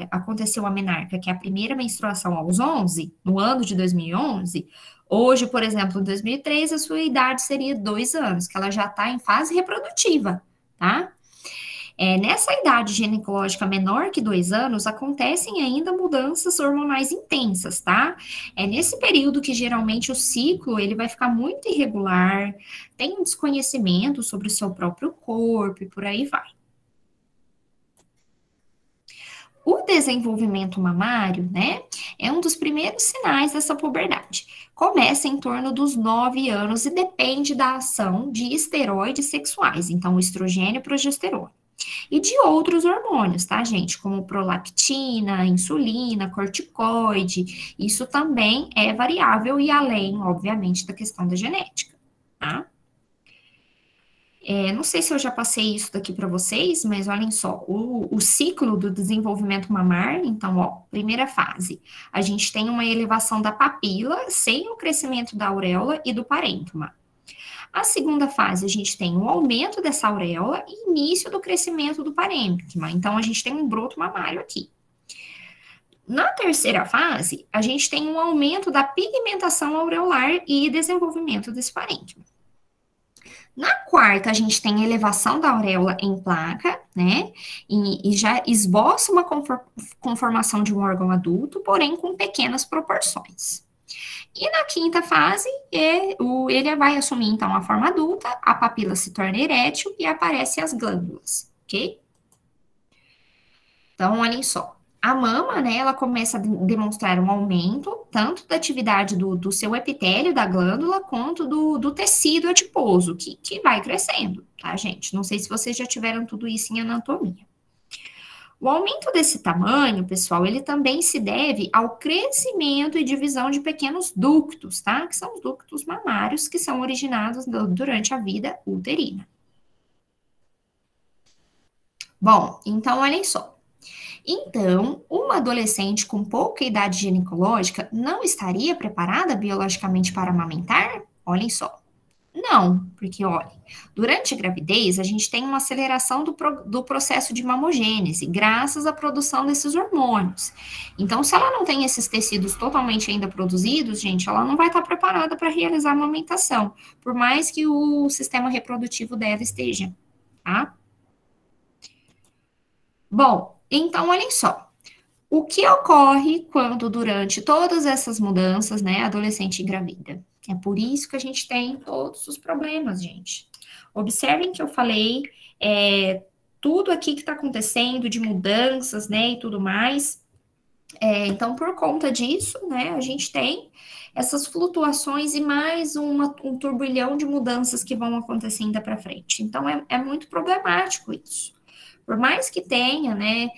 aconteceu a menarca, que é a primeira menstruação aos 11, no ano de 2011, hoje, por exemplo, em 2003, a sua idade seria 2 anos, que ela já está em fase reprodutiva, tá? Nessa idade ginecológica menor que 2 anos, acontecem ainda mudanças hormonais intensas, tá? É nesse período que geralmente o ciclo ele vai ficar muito irregular, tem um desconhecimento sobre o seu próprio corpo e por aí vai. O desenvolvimento mamário, né, é um dos primeiros sinais dessa puberdade. Começa em torno dos 9 anos e depende da ação de esteroides sexuais, então estrogênio e progesterona. E de outros hormônios, tá, gente? Como prolactina, insulina, corticoide. Isso também é variável e além, obviamente, da questão da genética, tá? Não sei se eu já passei isso daqui para vocês, mas olhem só, o ciclo do desenvolvimento mamário, então, ó, primeira fase, a gente tem uma elevação da papila sem o crescimento da auréola e do parênquima. A segunda fase, a gente tem um aumento dessa auréola e início do crescimento do parênquima. Então, a gente tem um broto mamário aqui. Na terceira fase, a gente tem um aumento da pigmentação aureolar e desenvolvimento desse parênquima. Na quarta, a gente tem elevação da auréola em placa, né? E já esboça uma conformação de um órgão adulto, porém com pequenas proporções. E na quinta fase, ele vai assumir, então, a forma adulta, a papila se torna erétil e aparecem as glândulas, ok? Então, olhem só. A mama, né, ela começa a demonstrar um aumento, tanto da atividade do seu epitélio da glândula, quanto do tecido adiposo, que vai crescendo, tá, gente? Não sei se vocês já tiveram tudo isso em anatomia. O aumento desse tamanho, pessoal, ele também se deve ao crescimento e divisão de pequenos ductos, tá? Que são os ductos mamários que são originados durante a vida uterina. Bom, então, olhem só. Então, uma adolescente com pouca idade ginecológica não estaria preparada biologicamente para amamentar? Olhem só. Não, porque, olha, durante a gravidez, a gente tem uma aceleração do processo de mamogênese, graças à produção desses hormônios. Então, se ela não tem esses tecidos totalmente ainda produzidos, gente, ela não vai estar preparada para realizar a amamentação, por mais que o sistema reprodutivo dela esteja, tá? Bom, então, olhem só. O que ocorre quando, durante todas essas mudanças, né, a adolescente engravida? É por isso que a gente tem todos os problemas, gente. Observem que eu falei tudo aqui que está acontecendo de mudanças, né, e tudo mais. Então, por conta disso, né, a gente tem essas flutuações e mais um turbilhão de mudanças que vão acontecendo para frente. Então, é muito problemático isso. Por mais que tenha, né,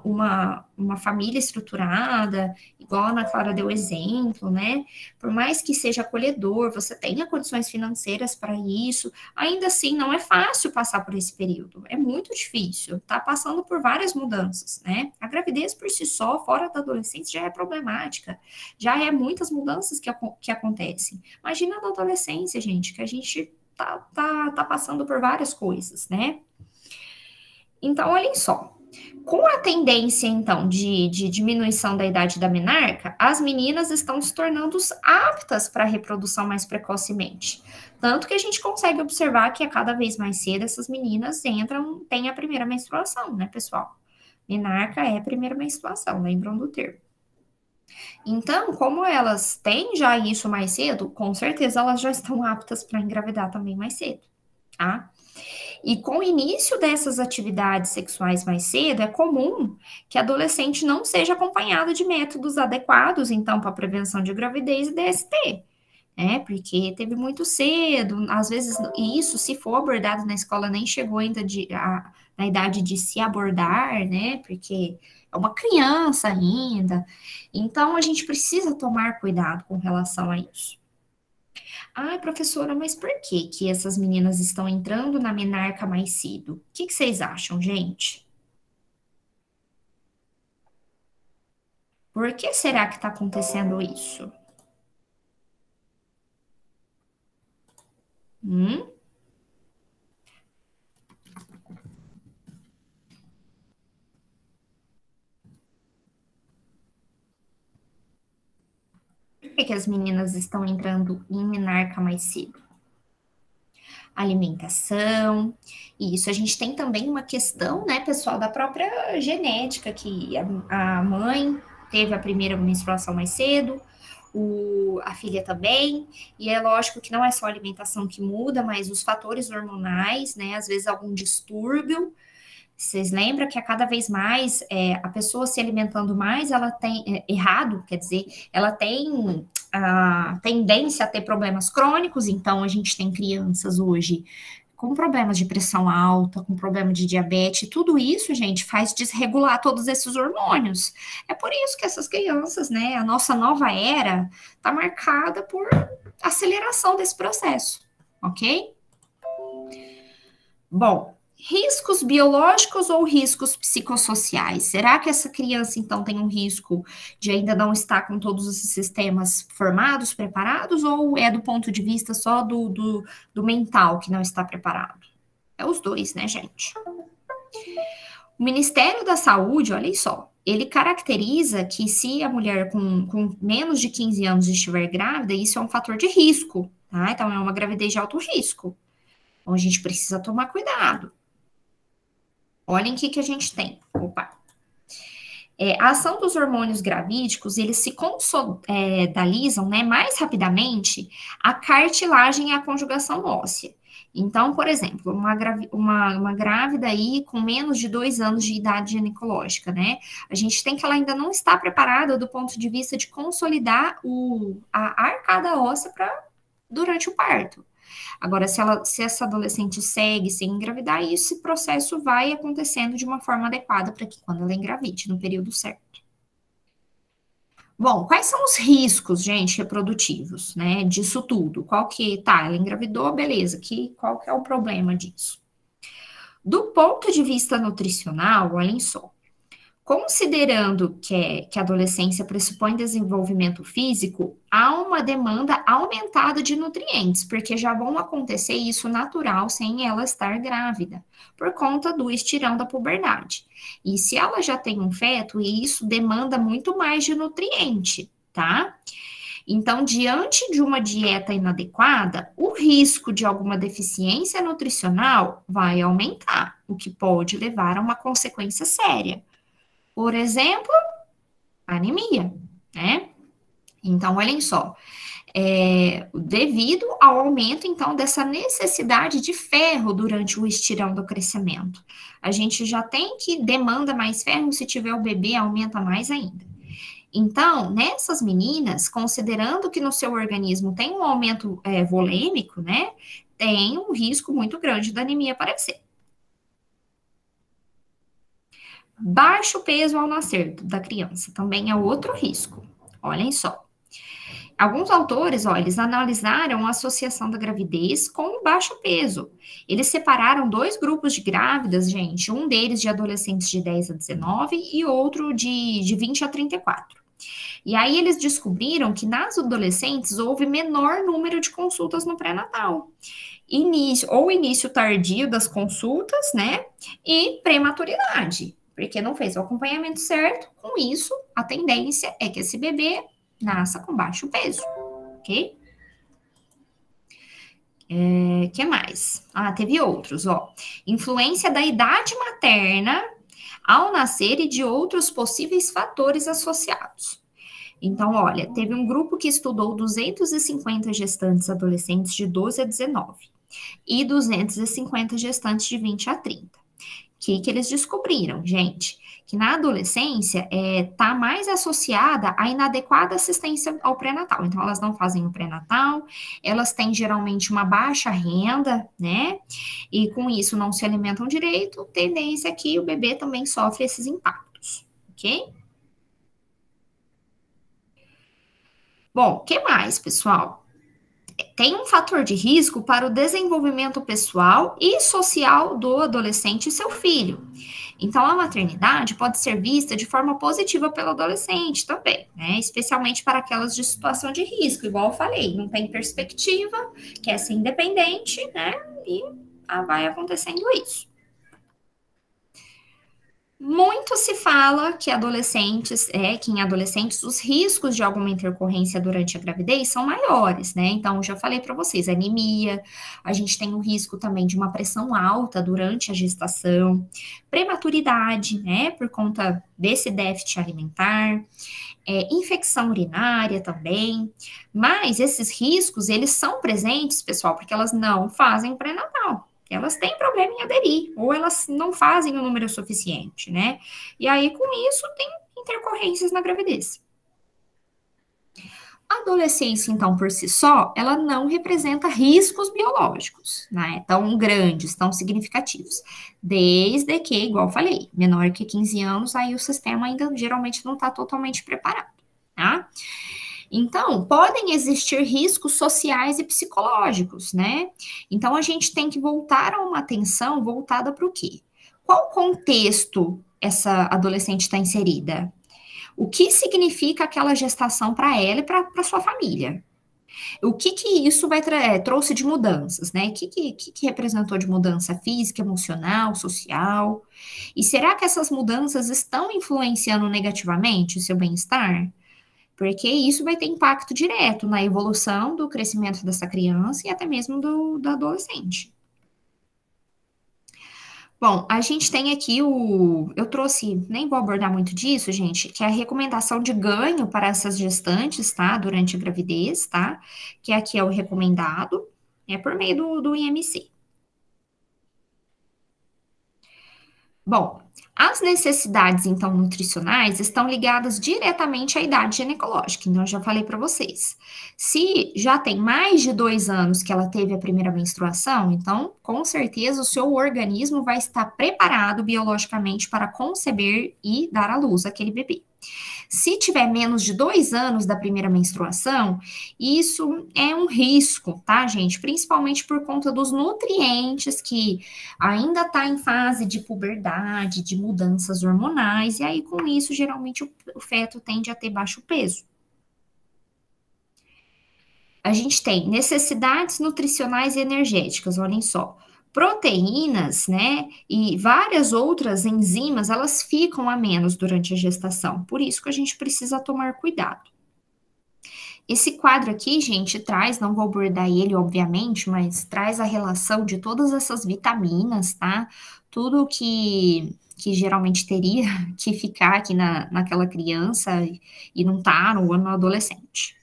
uma família estruturada, igual a Ana Clara deu exemplo, né, por mais que seja acolhedor, você tenha condições financeiras para isso, ainda assim não é fácil passar por esse período, é muito difícil, tá passando por várias mudanças, né, a gravidez por si só, fora da adolescência, já é problemática, já é muitas mudanças que acontecem. Imagina na adolescência, gente, que a gente tá passando por várias coisas, né. Então, olhem só, com a tendência, então, de diminuição da idade da menarca, as meninas estão se tornando aptas para a reprodução mais precocemente. Tanto que a gente consegue observar que a cada vez mais cedo essas meninas têm a primeira menstruação, né, pessoal? Menarca é a primeira menstruação, lembram do termo. Então, como elas têm já isso mais cedo, com certeza elas já estão aptas para engravidar também mais cedo, tá? E com o início dessas atividades sexuais mais cedo, é comum que a adolescente não seja acompanhada de métodos adequados, então, para prevenção de gravidez e DST, né? Porque teve muito cedo, às vezes, e isso, se for abordado na escola, nem chegou ainda na idade de se abordar, né? Porque é uma criança ainda. Então, a gente precisa tomar cuidado com relação a isso. Ai, professora, mas por que essas meninas estão entrando na menarca mais cedo? O que vocês acham, gente? Por que será que está acontecendo isso? Por que as meninas estão entrando em menarca mais cedo? Alimentação, e isso a gente tem também uma questão, né, pessoal, da própria genética, que a mãe teve a primeira menstruação mais cedo, a filha também, e é lógico que não é só a alimentação que muda, mas os fatores hormonais, né, às vezes algum distúrbio. Vocês lembram que a cada vez mais a pessoa se alimentando mais, ela tem errado, quer dizer, ela tem a tendência a ter problemas crônicos, então a gente tem crianças hoje com problemas de pressão alta, com problema de diabetes, tudo isso, gente, faz desregular todos esses hormônios. É por isso que essas crianças, né, a nossa nova era está marcada por aceleração desse processo, ok? Bom, riscos biológicos ou riscos psicossociais? Será que essa criança, então, tem um risco de ainda não estar com todos esses sistemas formados, preparados, ou é do ponto de vista só do mental que não está preparado? É os dois, né, gente? O Ministério da Saúde, olhem só, ele caracteriza que se a mulher com menos de 15 anos estiver grávida, isso é um fator de risco, tá? Então, é uma gravidez de alto risco. Então, a gente precisa tomar cuidado. Olhem o que a gente tem. Opa. A ação dos hormônios gravídicos, eles se consolidalizam, né, mais rapidamente a cartilagem e a conjugação óssea. Então, por exemplo, uma grávida aí com menos de 2 anos de idade ginecológica, né? A gente tem que ela ainda não está preparada do ponto de vista de consolidar a arcada óssea durante o parto. Agora, se essa adolescente segue sem engravidar, esse processo vai acontecendo de uma forma adequada para que quando ela engravide, no período certo. Bom, quais são os riscos, gente, reprodutivos, né, disso tudo? Ela engravidou, beleza, qual que é o problema disso? Do ponto de vista nutricional, olhem só, considerando que a adolescência pressupõe desenvolvimento físico, há uma demanda aumentada de nutrientes, porque já vão acontecer isso natural sem ela estar grávida, por conta do estirão da puberdade. E se ela já tem um feto, isso demanda muito mais de nutriente, tá? Então, diante de uma dieta inadequada, o risco de alguma deficiência nutricional vai aumentar, o que pode levar a uma consequência séria. Por exemplo, anemia, né? Então, olhem só, devido ao aumento, então, dessa necessidade de ferro durante o estirão do crescimento. A gente já tem que demanda mais ferro, se tiver o bebê, aumenta mais ainda. Então, nessas meninas, considerando que no seu organismo tem um aumento volêmico, né, tem um risco muito grande da anemia aparecer. Baixo peso ao nascer da criança também é outro risco. Olhem só. Alguns autores, eles analisaram a associação da gravidez com o baixo peso. Eles separaram 2 grupos de grávidas, gente, um deles de adolescentes de 10 a 19 e outro de 20 a 34. E aí eles descobriram que nas adolescentes houve menor número de consultas no pré-natal. Início tardio das consultas, né? E prematuridade, porque não fez o acompanhamento certo. Com isso, a tendência é que esse bebê nasça com baixo peso, ok? Que mais? Teve outros, Influência da idade materna ao nascer e de outros possíveis fatores associados. Então, olha, teve um grupo que estudou 250 gestantes adolescentes de 12 a 19 e 250 gestantes de 20 a 30. O que eles descobriram, gente? Que na adolescência está mais associada à inadequada assistência ao pré-natal. Então, elas não fazem o pré-natal, elas têm geralmente uma baixa renda, né? E com isso não se alimentam direito, tendência é que o bebê também sofre esses impactos, ok? Bom, o que mais, pessoal? Tem um fator de risco para o desenvolvimento pessoal e social do adolescente e seu filho. Então, a maternidade pode ser vista de forma positiva pelo adolescente também, né? Especialmente para aquelas de situação de risco, igual eu falei, não tem perspectiva, quer ser independente, né? E vai acontecendo isso. Muito se fala que em adolescentes os riscos de alguma intercorrência durante a gravidez são maiores, né? Então, eu já falei para vocês, anemia, a gente tem o risco também de uma pressão alta durante a gestação, prematuridade, né? Por conta desse déficit alimentar, infecção urinária também. Mas esses riscos, eles são presentes, pessoal, porque elas não fazem pré-natal. Elas têm problema em aderir, ou elas não fazem o número suficiente, né? E aí, com isso, tem intercorrências na gravidez. A adolescência, então, por si só, ela não representa riscos biológicos, né? Tão grandes, tão significativos. Desde que, igual eu falei, menor que 15 anos, aí o sistema ainda geralmente não está totalmente preparado, tá? Então, podem existir riscos sociais e psicológicos, né? Então, a gente tem que voltar a uma atenção voltada para o quê? Qual contexto essa adolescente está inserida? O que significa aquela gestação para ela e para sua família? O que isso trouxe de mudanças, né? O que representou de mudança física, emocional, social? E será que essas mudanças estão influenciando negativamente o seu bem-estar? Porque isso vai ter impacto direto na evolução do crescimento dessa criança e até mesmo do adolescente. Bom, a gente tem aqui eu trouxe, nem vou abordar muito disso, gente, que é a recomendação de ganho para essas gestantes, tá? Durante a gravidez, tá? Que aqui é o recomendado, por meio do IMC. Bom, as necessidades, então, nutricionais estão ligadas diretamente à idade ginecológica, então eu já falei para vocês. Se já tem mais de 2 anos que ela teve a primeira menstruação, então, com certeza, o seu organismo vai estar preparado biologicamente para conceber e dar à luz aquele bebê. Se tiver menos de 2 anos da primeira menstruação, isso é um risco, tá, gente? Principalmente por conta dos nutrientes que ainda está em fase de puberdade, de mudanças hormonais, e aí com isso, geralmente, o feto tende a ter baixo peso. A gente tem necessidades nutricionais e energéticas, olhem só. Proteínas, né, e várias outras enzimas, elas ficam a menos durante a gestação, por isso que a gente precisa tomar cuidado. Esse quadro aqui, gente, traz, não vou abordar ele, obviamente, mas traz a relação de todas essas vitaminas, tá? Tudo que geralmente teria que ficar aqui naquela criança e não tá no adolescente.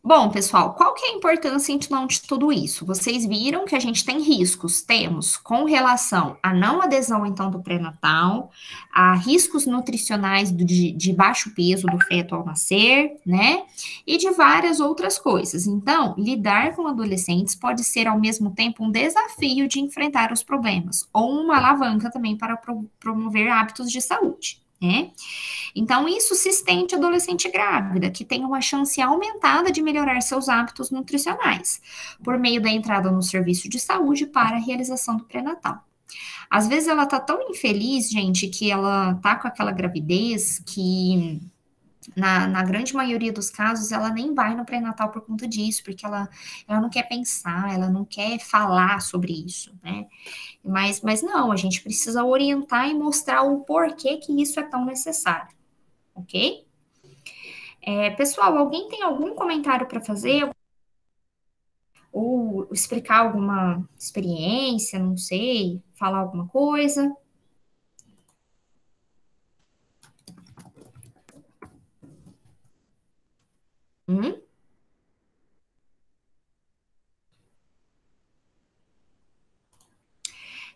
Bom, pessoal, qual que é a importância então de tudo isso? Vocês viram que a gente tem riscos, temos com relação à não adesão então do pré-natal, a riscos nutricionais de baixo peso do feto ao nascer, né? E de várias outras coisas. Então, lidar com adolescentes pode ser ao mesmo tempo um desafio de enfrentar os problemas, ou uma alavanca também para promover hábitos de saúde, né? Então, isso se estende à adolescente grávida, que tem uma chance aumentada de melhorar seus hábitos nutricionais, por meio da entrada no serviço de saúde para a realização do pré-natal. Às vezes ela tá tão infeliz, gente, que ela tá com aquela gravidez que na grande maioria dos casos, ela nem vai no pré-natal por conta disso, porque ela não quer pensar, ela não quer falar sobre isso, né? Mas não, a gente precisa orientar e mostrar o porquê que isso é tão necessário, ok? Pessoal, alguém tem algum comentário para fazer? Ou explicar alguma experiência, não sei, falar alguma coisa?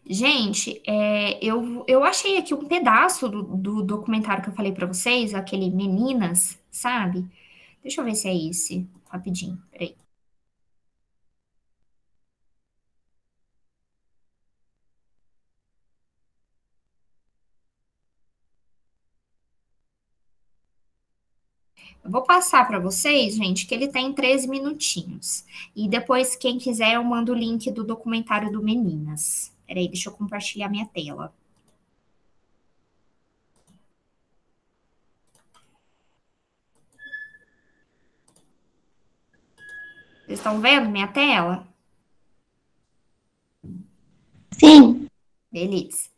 Gente, eu achei aqui um pedaço do documentário que eu falei para vocês, aquele Meninas, sabe? Deixa eu ver se é esse, rapidinho, peraí. Eu vou passar para vocês, gente, que ele tem 13 minutinhos. E depois, quem quiser, eu mando o link do documentário do Meninas. Peraí, deixa eu compartilhar minha tela. Vocês estão vendo minha tela? Sim. Beleza.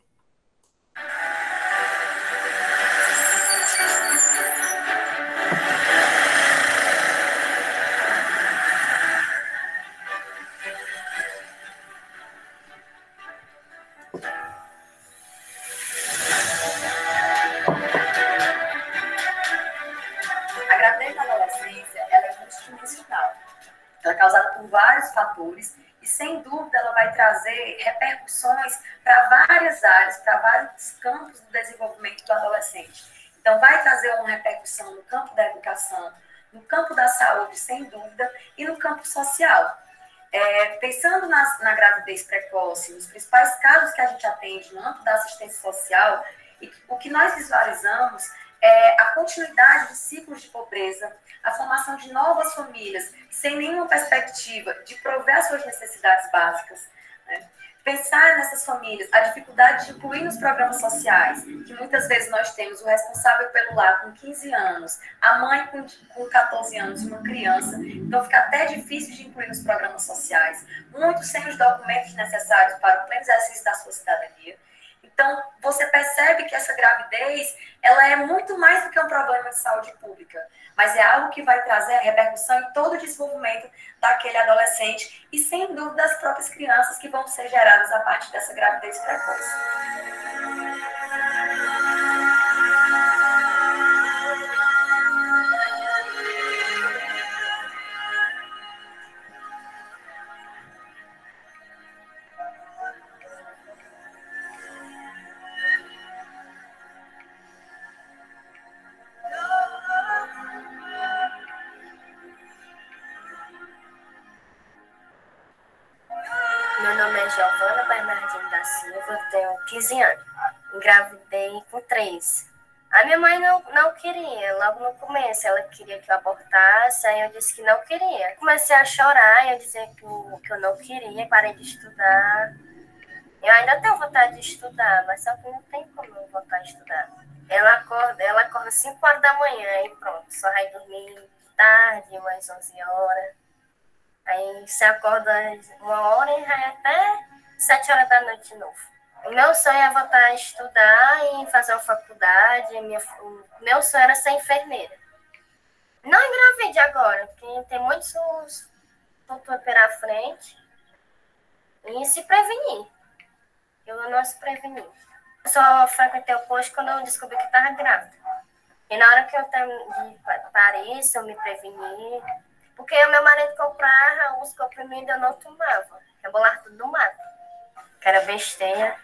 A gravidez na adolescência, ela é multidimensional. Ela é causada por vários fatores e, sem dúvida, ela vai trazer repercussões para várias áreas, para vários campos do desenvolvimento do adolescente. Então, vai trazer uma repercussão no campo da educação, no campo da saúde, sem dúvida, e no campo social. Pensando na gravidez precoce, nos principais casos que a gente atende no âmbito da assistência social, o que nós visualizamos é a continuidade de ciclos de pobreza, a formação de novas famílias sem nenhuma perspectiva de prover as suas necessidades básicas, né? Pensar nessas famílias, a dificuldade de incluir nos programas sociais, que muitas vezes nós temos o responsável pelo lar com 15 anos, a mãe com 14 anos e uma criança, então fica até difícil de incluir nos programas sociais, muitos sem os documentos necessários para o pleno exercício da sua cidadania. Então, você percebe que essa gravidez, ela é muito mais do que um problema de saúde pública, mas é algo que vai trazer a repercussão em todo o desenvolvimento daquele adolescente e, sem dúvida, das próprias crianças que vão ser geradas a partir dessa gravidez precoce. Meu nome é Giovana Bernardino da Silva, tenho 15 anos. Engravidei com 3. A minha mãe não queria, logo no começo ela queria que eu abortasse, aí eu disse que não queria. Comecei a chorar, eu dizia que eu não queria, parei de estudar. Eu ainda tenho vontade de estudar, mas só que não tem como eu voltar a estudar. Ela acorda 5 horas da manhã e pronto, só vai dormir de tarde, umas 11 horas. Aí você acorda 1 hora e vai até 7 horas da noite de novo. O meu sonho é voltar a estudar e fazer uma faculdade. O meu sonho era ser enfermeira. Não engravide agora, porque tem muitos futuro pela frente. E se prevenir. Eu não se preveni. Eu só frequentei o posto quando eu descobri que estava grávida. E na hora que eu parei, eu me preveni. Porque o meu marido comprava os comprimidos, eu não tomava. Rebolava tudo no mato. Que era besteira.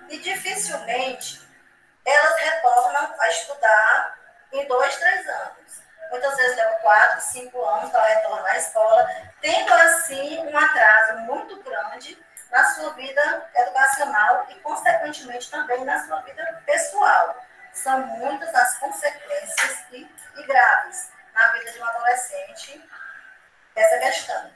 E dificilmente elas retornam a estudar em 2, 3 anos. Muitas vezes leva 4, 5 anos para retornar à escola, tendo assim um atraso muito grande na sua vida educacional e, consequentemente, também na sua vida pessoal. São muitas as consequências e graves na vida de um adolescente dessa questão.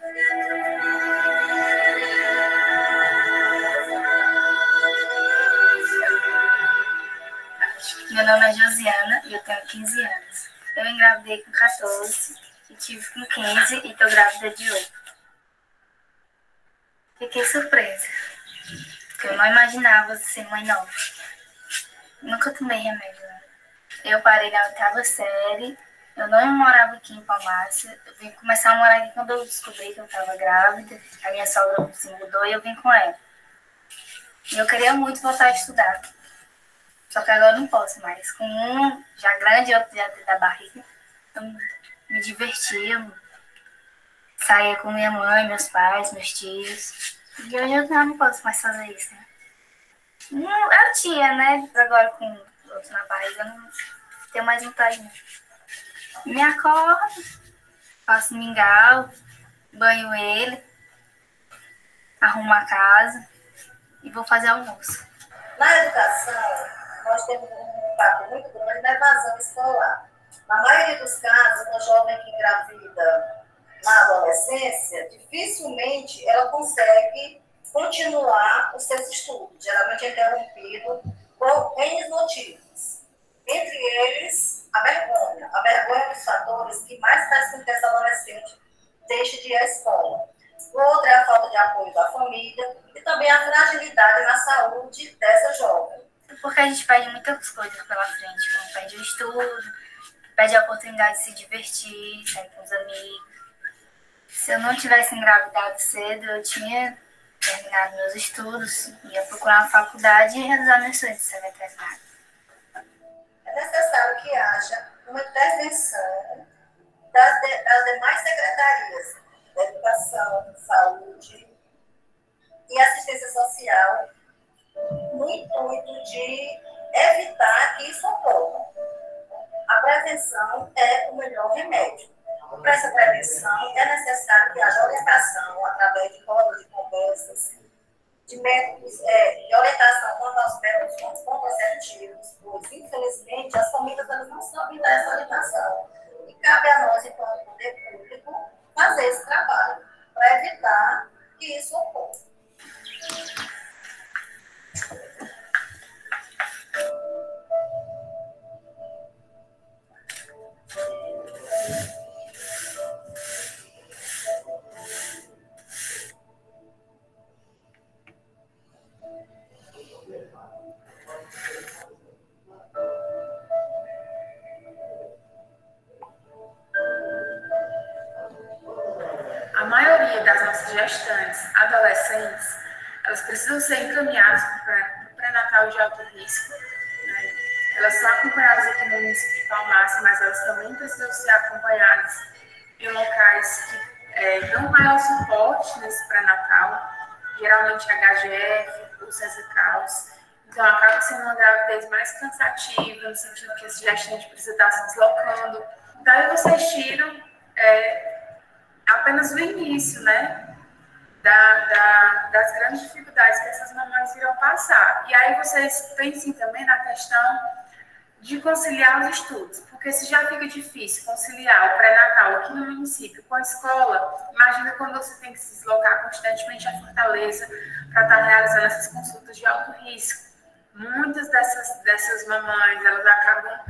Meu nome é Josiana e eu tenho 15 anos. Eu engravidei com 14 e tive com 15 e estou grávida de 8. Fiquei surpresa, porque eu não imaginava ser mãe nova. Nunca tomei remédio. Eu parei na 8ª série, eu não morava aqui em Palmácia. Eu vim começar a morar aqui quando eu descobri que eu estava grávida. A minha sogra se mudou e eu vim com ela. E eu queria muito voltar a estudar. Só que agora eu não posso mais. Com um já grande e outro já dentro da barriga. Eu me divertia. Saía com minha mãe, meus pais, meus tios. E hoje eu não posso mais fazer isso, né? Eu tinha, né? Agora com outro na barriga, eu não tenho mais vontade, não. Me acordo, faço mingau, banho ele, arrumo a casa e vou fazer almoço. Na educação, nós temos um impacto muito grande na evasão escolar. Na maioria dos casos, uma jovem que engravida na adolescência, dificilmente ela consegue continuar os seus estudos, geralmente é interrompido por N motivos. Entre eles, a vergonha. A vergonha é um dos fatores que mais faz com que essa adolescente deixe de ir à escola. O outro é a falta de apoio da família e também a fragilidade na saúde dessa jovem. Porque a gente perde muitas coisas pela frente, como perde o estudo, perde a oportunidade de se divertir, sair com os amigos. Se eu não tivesse engravidado cedo, eu tinha terminado meus estudos, ia procurar uma faculdade e realizar meus sonhos de ser veterinária. É necessário que haja uma intervenção das demais secretarias da Educação, Saúde e Assistência Social no intuito de evitar que isso ocorra. A prevenção é o melhor remédio. Para essa prevenção, é necessário que haja orientação através de rodas de conversas, de métodos, de orientação quanto aos métodos contraceptivos, pois, infelizmente, as famílias elas não sabem dar essa orientação. E cabe a nós, enquanto poder público, fazer esse trabalho para evitar que isso ocorra. A maioria das nossas gestantes, adolescentes, elas precisam ser encaminhadas para o pré-natal de alto risco, né? Elas são acompanhadas aqui no município de Palmácia, mas elas também precisam ser acompanhadas em locais que dão maior suporte nesse pré-natal, geralmente HGF ou CESICAUS. Então, acaba sendo uma gravidez mais cansativa, no sentido que esse gestante precisa estar se deslocando. Então, aí vocês tiram apenas o início, né, das grandes dificuldades que essas mamães irão passar. E aí vocês pensem também na questão de conciliar os estudos, porque se já fica difícil conciliar o pré-natal aqui no município com a escola, imagina quando você tem que se deslocar constantemente a Fortaleza para estar realizando essas consultas de alto risco. Muitas dessas mamães, elas acabam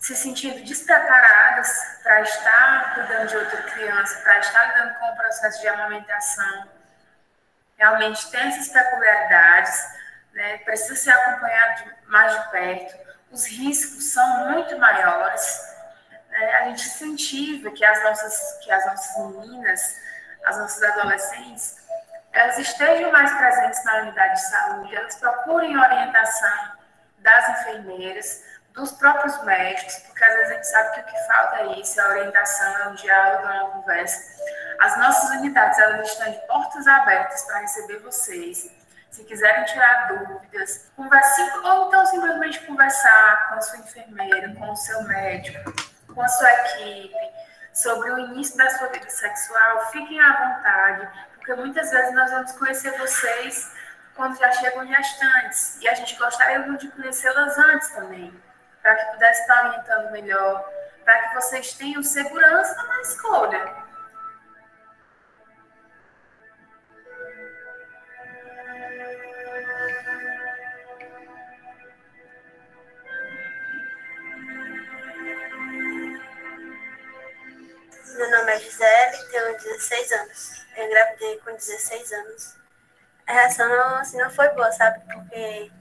se sentindo despreparadas para estar cuidando de outra criança, para estar lidando com o processo de amamentação. Realmente tem essas peculiaridades, né? Precisa ser acompanhado mais de perto. Os riscos são muito maiores. Né? A gente incentiva que as nossas meninas, as nossas adolescentes, elas estejam mais presentes na unidade de saúde, elas procurem orientação das enfermeiras, dos próprios médicos, porque às vezes a gente sabe que o que falta é isso, é a orientação, é um diálogo, é uma conversa. As nossas unidades, elas estão de portas abertas para receber vocês. Se quiserem tirar dúvidas, converse, ou então simplesmente conversar com a sua enfermeira, com o seu médico, com a sua equipe, sobre o início da sua vida sexual, fiquem à vontade, porque muitas vezes nós vamos conhecer vocês quando já chegam gestantes, e a gente gostaria muito de conhecê-las antes também, para que pudesse estar orientando melhor, para que vocês tenham segurança na escolha. Meu nome é Gisele, tenho 16 anos. Eu engravidei com 16 anos. A reação não foi boa, sabe? Porque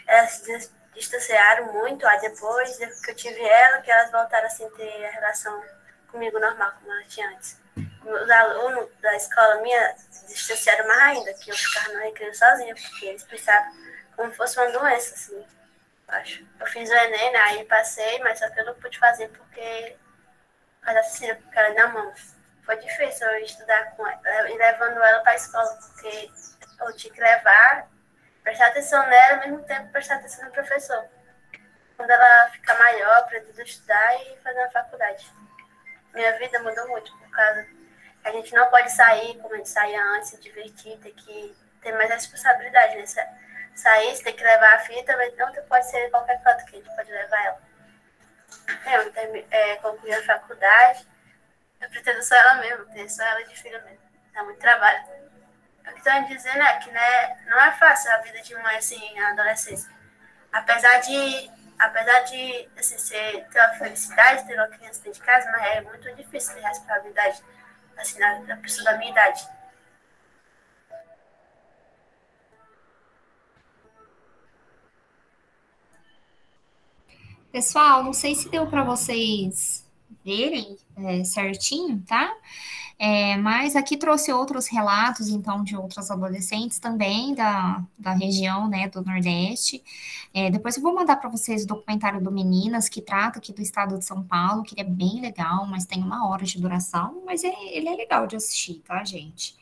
elas se distanciaram muito. Aí depois que eu tive ela, que elas voltaram assim, a ter a relação comigo normal, como elas tinham antes. Os alunos da escola minha se distanciaram mais ainda, que eu ficava no recreio sozinha, porque eles pensavam como fosse uma doença, assim, acho. Eu fiz o Enem, né? Aí passei, mas só que eu não pude fazer porque ela se com ela na mão. Foi difícil eu estudar com ela e levando ela para a escola, porque eu tinha que levar, prestar atenção nela, ao mesmo tempo prestar atenção no professor. Quando ela ficar maior, aprender a estudar e fazer uma faculdade. Minha vida mudou muito, por causa que a gente não pode sair como a gente saía antes, se divertir, tem que ter mais responsabilidade, né? Sair, você tem que levar a filha, também não pode ser em qualquer canto que a gente pode levar ela. Eu concluí a faculdade, eu pretendo só ela mesmo, ter só ela de filha mesmo. Dá muito trabalho. O que estou dizendo é que, né, não é fácil a vida de mãe assim, na adolescência. Apesar de assim, ter uma felicidade, ter uma criança dentro de casa, mas é muito difícil ter responsabilidade assim, na pessoa da minha idade. Pessoal, não sei se deu para vocês verem certinho, tá? Mas aqui trouxe outros relatos, então, de outras adolescentes também da região, né, do Nordeste. Depois eu vou mandar para vocês o documentário do Meninas, que trata aqui do estado de São Paulo, que ele é bem legal, mas tem 1 hora de duração, mas ele é legal de assistir, tá, gente?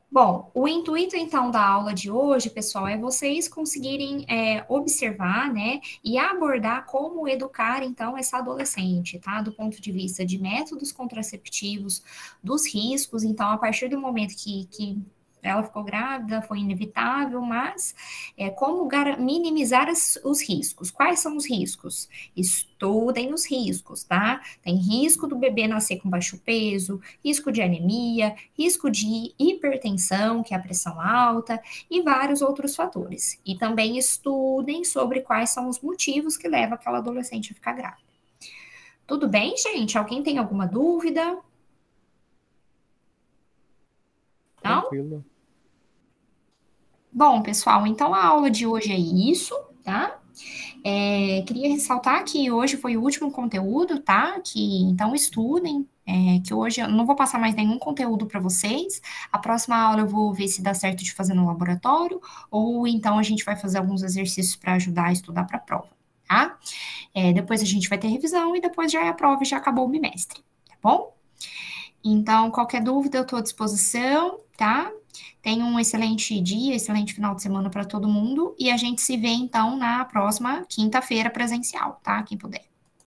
Bom, o intuito, então, da aula de hoje, pessoal, é vocês conseguirem observar, né, e abordar como educar, então, essa adolescente, tá? Do ponto de vista de métodos contraceptivos, dos riscos. Então, a partir do momento que ela ficou grávida, foi inevitável, mas como minimizar os riscos. Quais são os riscos? Estudem os riscos, tá? Tem risco do bebê nascer com baixo peso, risco de anemia, risco de hipertensão, que é a pressão alta, e vários outros fatores. E também estudem sobre quais são os motivos que levam aquela adolescente a ficar grávida. Tudo bem, gente? Alguém tem alguma dúvida? Não? Tranquilo. Bom, pessoal, então a aula de hoje é isso, tá? Queria ressaltar que hoje foi o último conteúdo, tá? Então estudem, que hoje eu não vou passar mais nenhum conteúdo para vocês. A próxima aula eu vou ver se dá certo de fazer no laboratório, ou então a gente vai fazer alguns exercícios para ajudar a estudar para a prova, tá? Depois a gente vai ter revisão e depois já é a prova e já acabou o bimestre, tá bom? Então, qualquer dúvida eu estou à disposição, tá? Tenha um excelente dia, excelente final de semana para todo mundo e a gente se vê, então, na próxima quinta-feira presencial, tá? Quem puder.